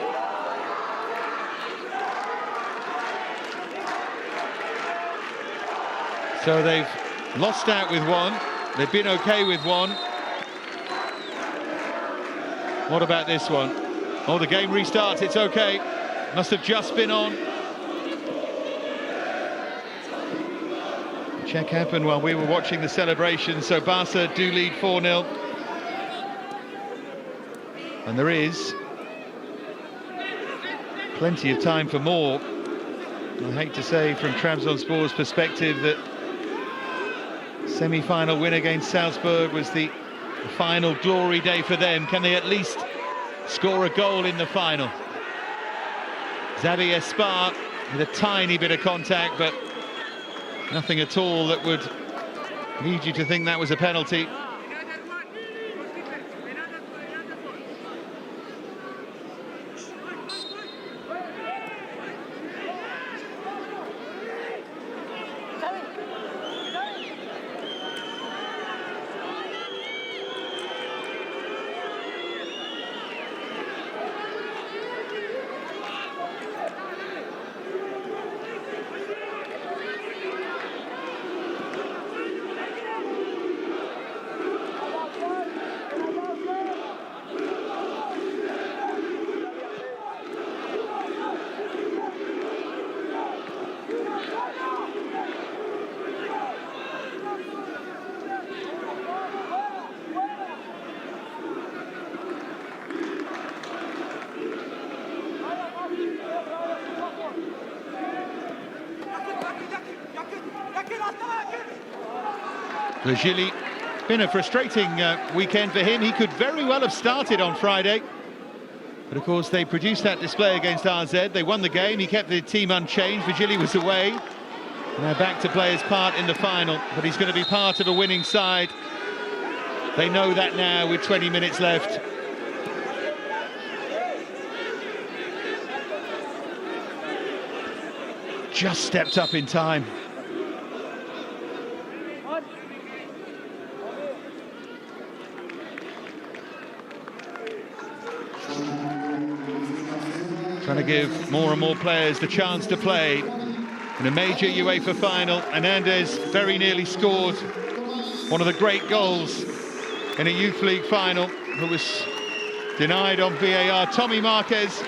So they've lost out with one. They've been okay with one. What about this one? Oh, the game restarts. It's okay. Must have just been on. Check happened while we were watching the celebration, so Barca do lead 4-0. And there is plenty of time for more. I hate to say from Trabzonspor's perspective that semi-final win against Salzburg was the final glory day for them. Can they at least score a goal in the final? Xavi Espar with a tiny bit of contact, but nothing at all that would lead you to think that was a penalty. Virgili, been a frustrating weekend for him. He could very well have started on Friday, but of course they produced that display against RZ. They won the game. He kept the team unchanged. Virgili was away. Now back to play his part in the final, but he's going to be part of a winning side. They know that now with 20 minutes left. Just stepped up in time. Trying to give more and more players the chance to play in a major UEFA final. Hernandez very nearly scored one of the great goals in a Youth League final, who was denied on VAR. Tommy Marquez,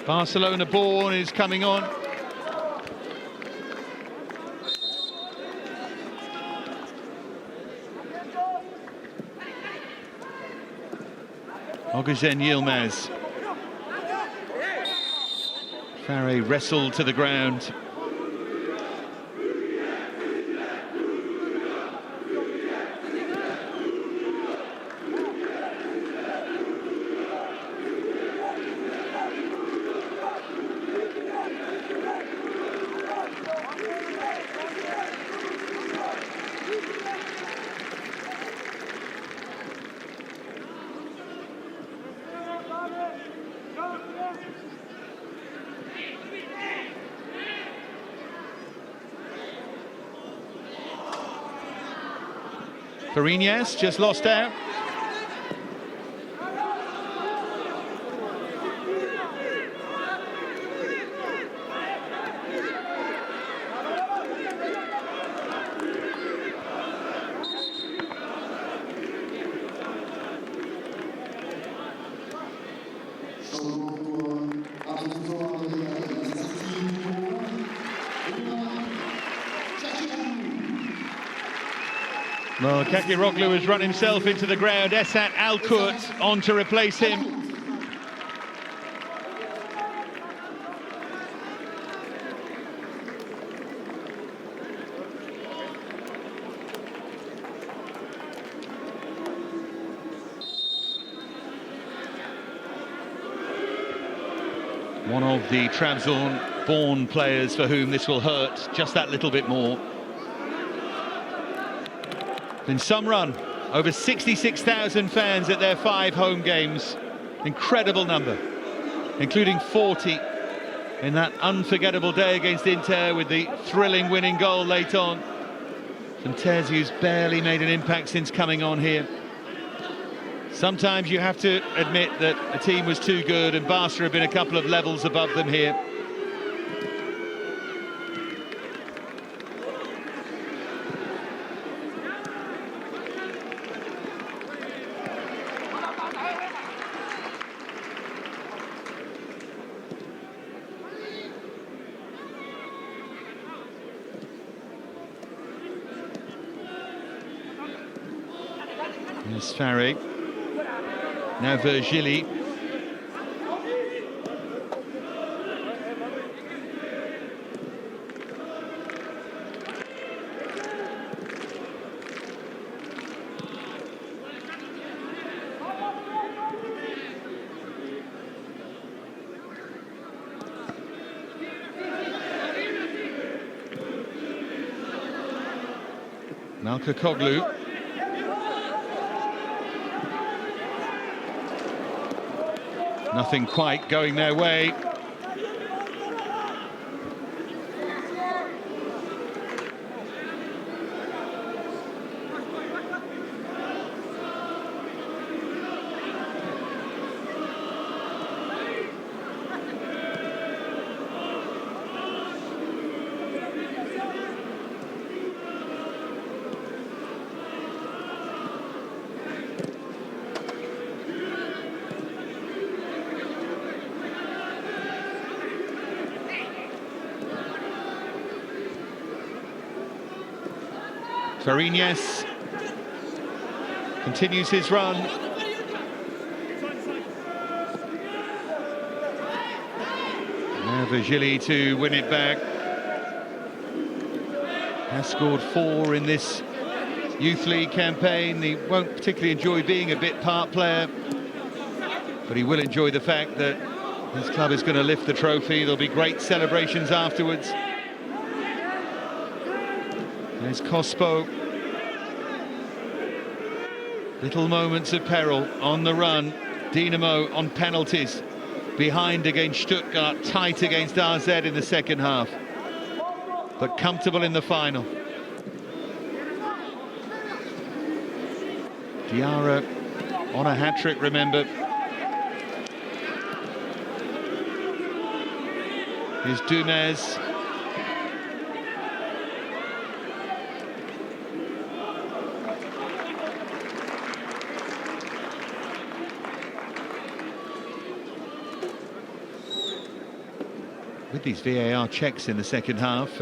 Barcelona born, is coming on. Ogazen Yilmaz. Farre wrestled to the ground. Fariñas just lost out. Well, Kakiroglu has run himself into the ground. Esat Alkurt on to replace him. One of the Trabzon-born players for whom this will hurt just that little bit more. In some run, over 66,000 fans at their 5 home games. Incredible number, including 40 in that unforgettable day against Inter with the thrilling winning goal late on. And Terziu's barely made an impact since coming on here. Sometimes you have to admit that a team was too good, and Barca have been a couple of levels above them here. Here's Faré. Now Virgili. Malkakoglu. Nothing quite going their way. Fariñas continues his run. Now Virgili to win it back. Has scored 4 in this Youth League campaign. He won't particularly enjoy being a bit part player, but he will enjoy the fact that his club is going to lift the trophy. There'll be great celebrations afterwards. There's Cospo. Little moments of peril on the run. Dinamo on penalties. Behind against Stuttgart, tight against AZ in the second half. But comfortable in the final. Diarra on a hat-trick, remember. Here's Dumez. With these VAR checks in the second half,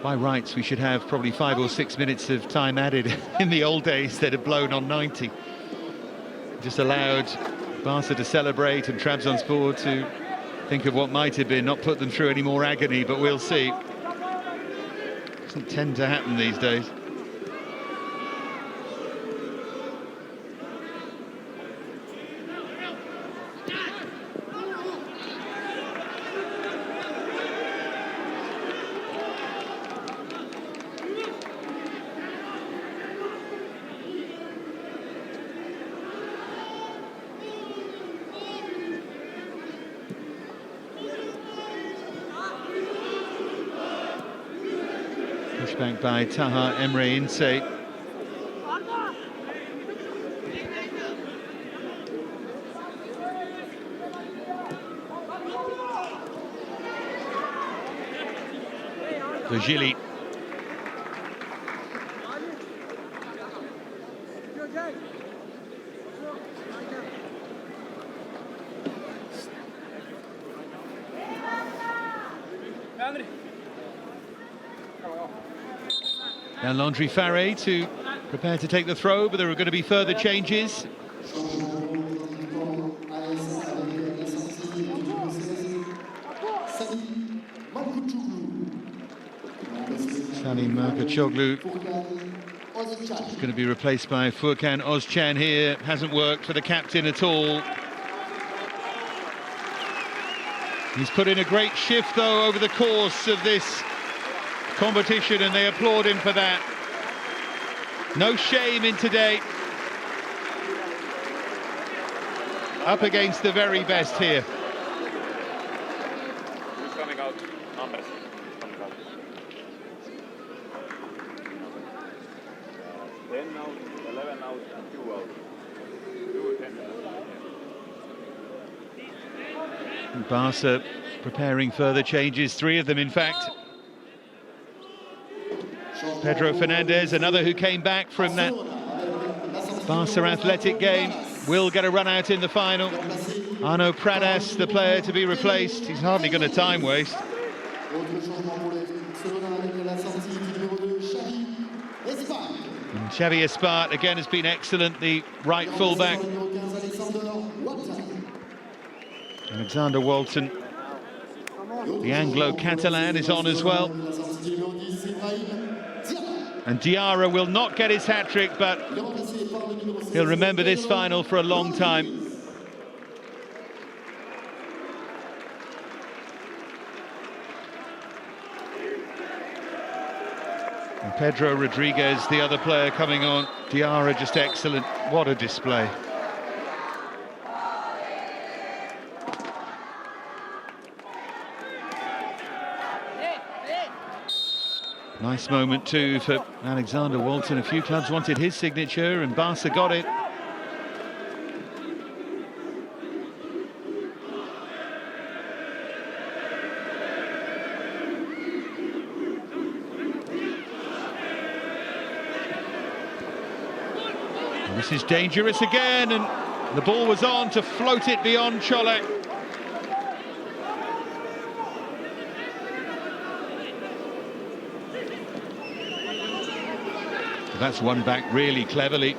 by rights we should have probably 5 or 6 minutes of time added. In the old days they'd have blown on 90. Just allowed Barca to celebrate and Trabzonspor to think of what might have been, not put them through any more agony, but we'll see. Doesn't tend to happen these days. Back by Taha Emre Ince. Virgili. Now Landry Faré to prepare to take the throw, but there are going to be further changes. Salim Makachoglu is going to be replaced by Furkan Özcan here. Hasn't worked for the captain at all. He's put in a great shift, though, over the course of this competition, and they applaud him for that. No shame in today. Up against the very best here. Who's coming out? Numbers. Coming out. 10 out, 11 out, 2 out. 2 10. Barca preparing further changes, 3 of them in fact. Pedro Fernandez, another who came back from that Barca Athletic game, will get a run out in the final. Arno Pradas, the player to be replaced. He's hardly going to time waste. And Xavi Espart again has been excellent, the right fullback. Alexander Walton, the Anglo-Catalan, is on as well. And Diarra will not get his hat-trick, but he'll remember this final for a long time. And Pedro Rodriguez, the other player coming on. Diarra just excellent. What a display. Nice moment too for Alexander Walton. A few clubs wanted his signature and Barca got it. And this is dangerous again, and the ball was on to float it beyond Cholek. That's won back really cleverly.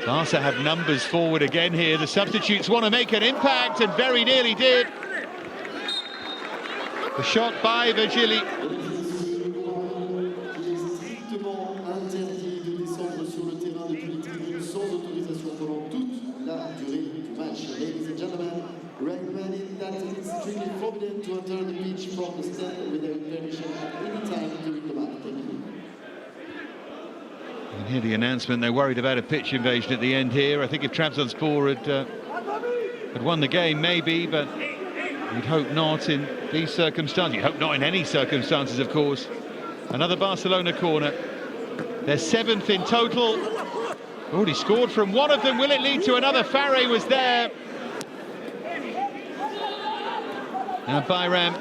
Barca have numbers forward again here. The substitutes want to make an impact and very nearly did. The shot by Virgili. Ladies and gentlemen, recommending that it is strictly forbidden to enter the pitch from the stand without permission at any time during the match. Thank you. You can hear the announcement. They're worried about a pitch invasion at the end here. I think if Trabzonspor had won the game, maybe, but you'd hope not in these circumstances. You'd hope not in any circumstances, of course. Another Barcelona corner. They're 7th in total. Already scored from one of them. Will it lead to another? Farre was there. Now Bayram.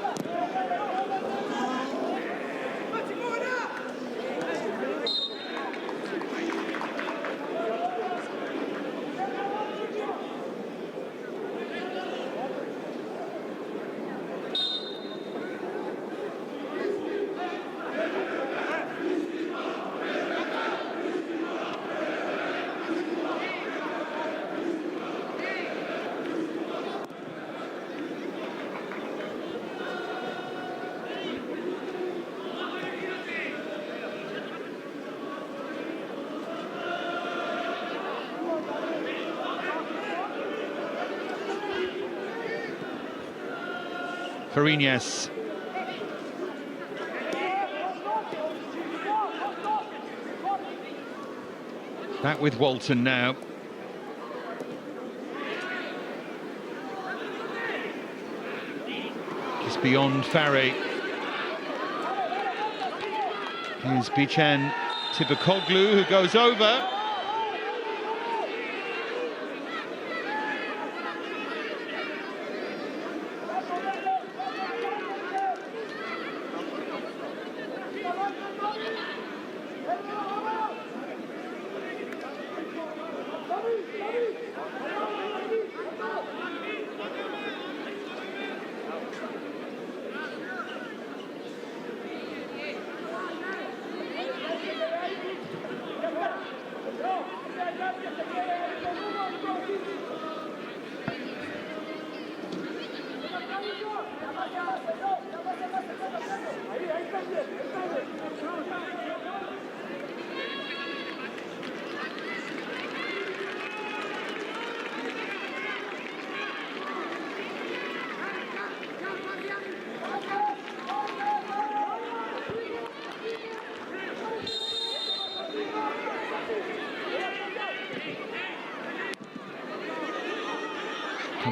Fariñas. Back with Walton now. Just beyond Farre. Here's Bichan Tibakoglu, who goes over.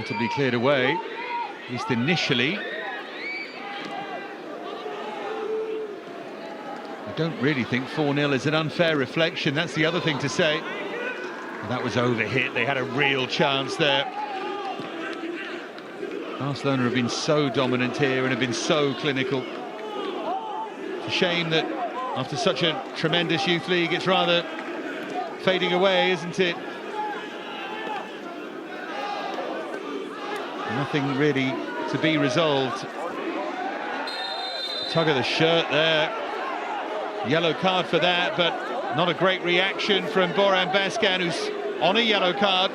comfortably cleared away, at least initially. I don't really think 4-0 is an unfair reflection. That's the other thing to say. That was overhit. They had a real chance there. Barcelona have been so dominant here and have been so clinical. It's a shame that after such a tremendous youth league, it's rather fading away, isn't it? Nothing really to be resolved. Tug of the shirt there. Yellow card for that, but not a great reaction from Boran Baskan, who's on a yellow card.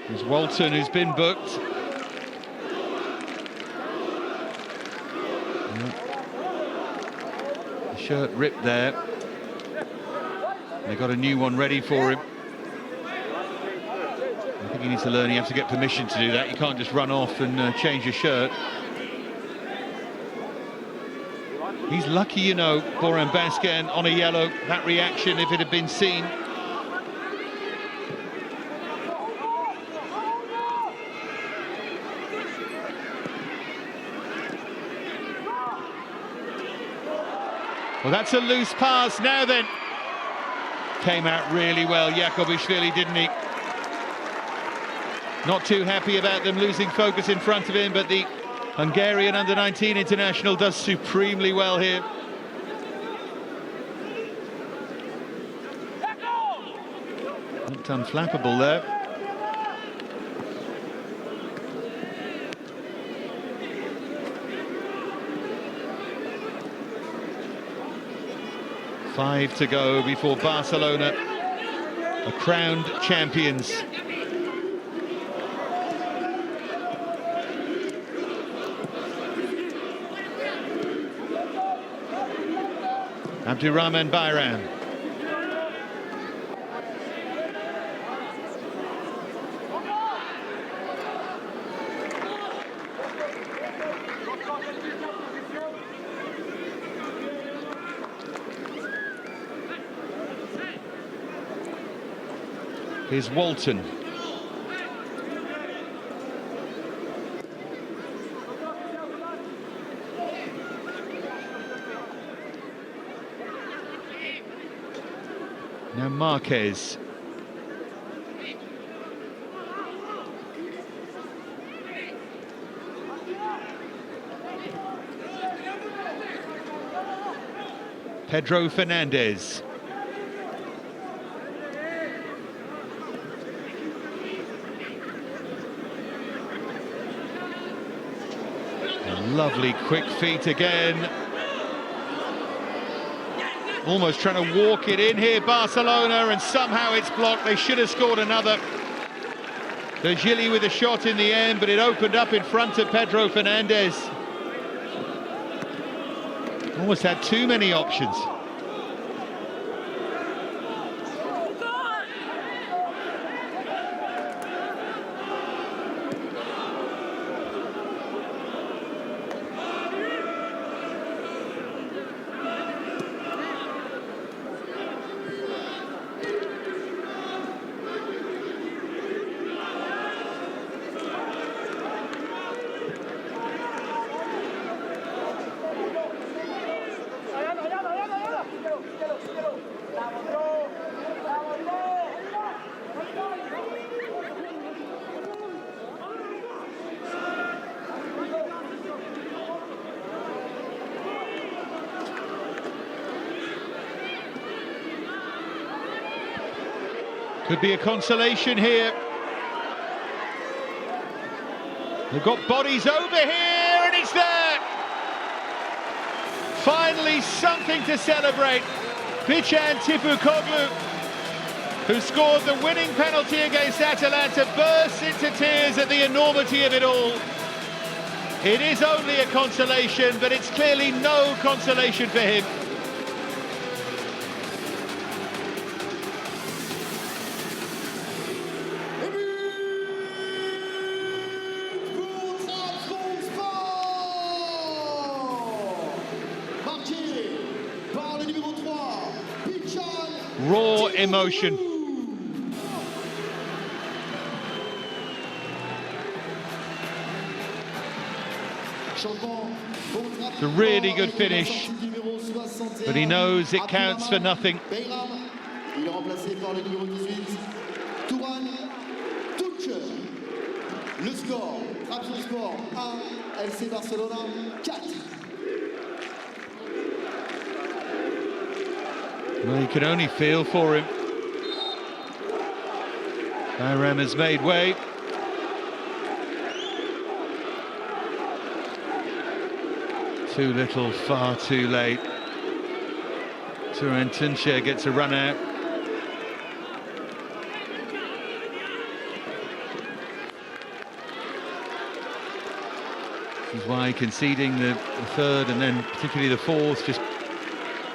There's Walton, who's been booked. The shirt ripped there. They got a new one ready for him. I think he needs to learn you have to get permission to do that. You can't just run off and change your shirt. He's lucky, you know, Boran Baskan on a yellow. That reaction, if it had been seen. Well, that's a loose pass now then. Came out really well, Jakobishvili, didn't he? Not too happy about them losing focus in front of him, but the Hungarian under-19 international does supremely well here. Looked unflappable there. Five to go before Barcelona are crowned champions. Abdurrahman Bayram. Here's Walton. Now Marquez. Pedro Fernandez. Lovely quick feet again. Almost trying to walk it in here, Barcelona, and somehow it's blocked. They should have scored another. Virgili with a shot in the end, but it opened up in front of Pedro Fernandez. Almost had too many options. Could be a consolation here. They've got bodies over here, and it's there! Finally, something to celebrate. Bican Tipukoglu, who scored the winning penalty against Atalanta, bursts into tears at the enormity of it all. It is only a consolation, but it's clearly no consolation for him. raw emotion. It's a really good finish, but he knows it counts for nothing. Il est remplacé par le numéro 18, Touran Touche. Le score, Trabzonspor 1, FC Barcelona 4. Well, you can only feel for him. Bayram has made way. Too little, far too late. Touran Touche gets a run out. This is why conceding the third and then particularly the fourth just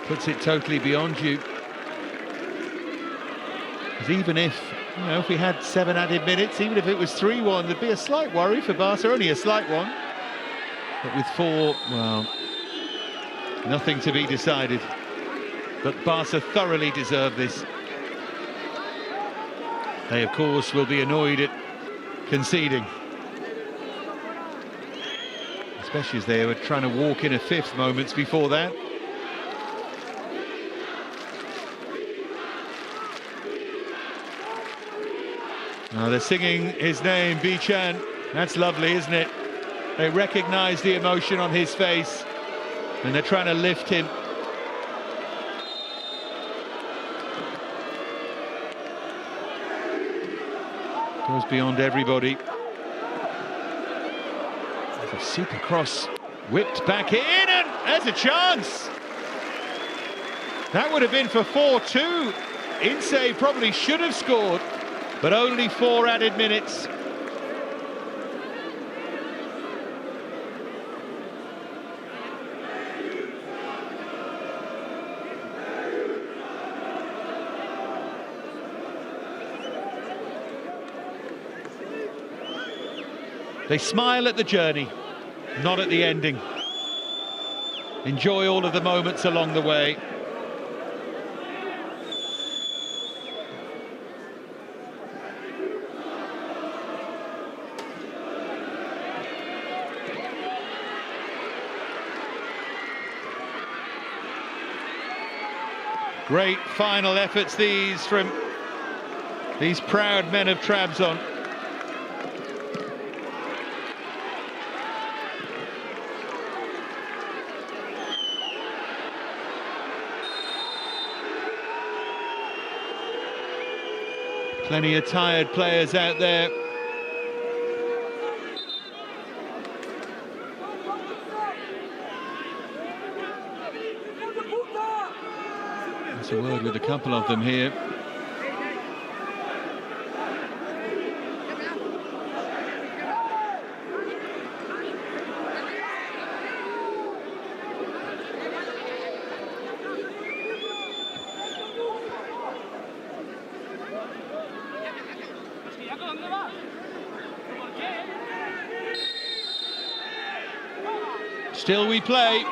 puts it totally beyond you. Because even if, you know, if we had 7 added minutes, even if it was 3-1, there'd be a slight worry for Barca, only a slight one. But with 4, well, nothing to be decided. But Barca thoroughly deserve this. They, of course, will be annoyed at conceding. Especially as they were trying to walk in a 5th moments before that. Now they're singing his name, Bichan. That's lovely, isn't it? They recognise the emotion on his face and they're trying to lift him. Goes beyond everybody. There's a super cross whipped back in, and there's a chance. That would have been for 4-2. Ince probably should have scored, but only 4 added minutes. They smile at the journey, not at the ending. Enjoy all of the moments along the way. Great final efforts these from these proud men of Trabzon. Plenty of tired players out there. That's a word with a couple of them here. Still we play.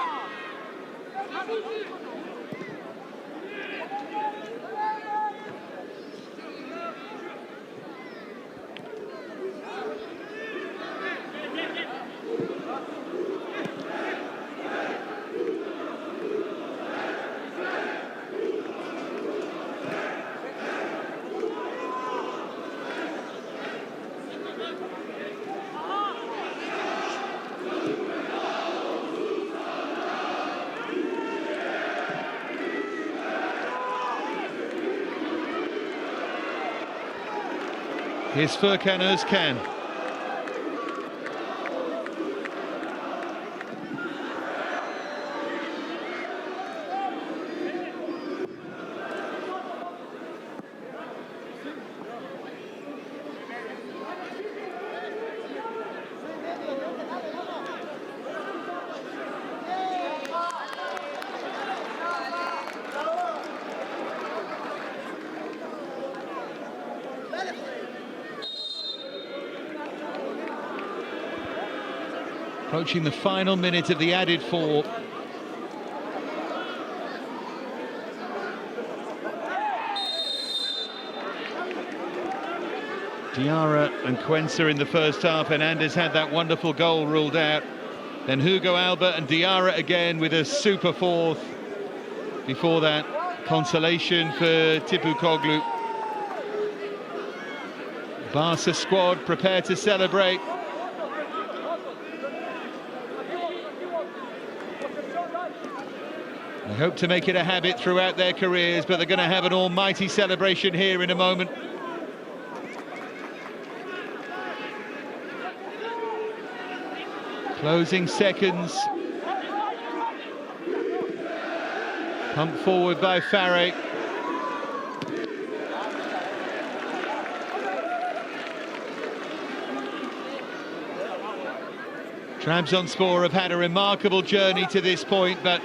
Here's Furkan Özkan. Approaching the final minute of the added 4. Diarra and Quensa in the first half. Hernandez had that wonderful goal ruled out. Then Hugo Alba and Diarra again with a super fourth. Before that, consolation for Tipu Koglu. Barca squad prepared to celebrate. They hope to make it a habit throughout their careers, but they're going to have an almighty celebration here in a moment. Closing seconds. Pumped forward by Farre. Trabzonspor have had a remarkable journey to this point, but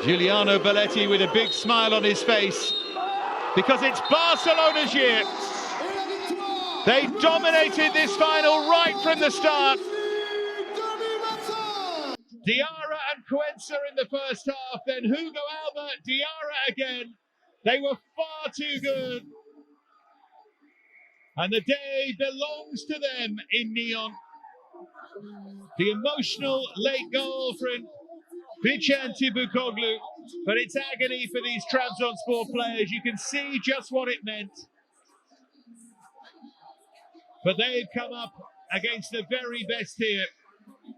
Giuliano Belletti with a big smile on his face, because it's Barcelona's year. They dominated this final right from the start. Diarra and Quensa in the first half, then Hugo Alba, Diarra again. They were far too good. And the day belongs to them in Neon. The emotional late goal from Bichan Tipu Koglu, but it's agony for these Trabzonspor players. You can see just what it meant. But they've come up against the very best here,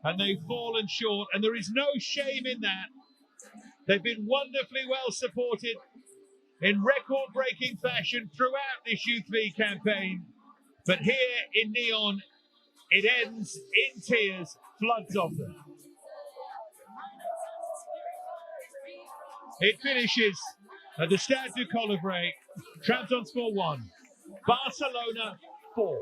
and they've fallen short, and there is no shame in that. They've been wonderfully well supported in record-breaking fashion throughout this Youth League campaign. But here in Neon, it ends in tears, floods of them. It finishes at the Stade du Colivray, Trabzonspor 1, Barcelona 4.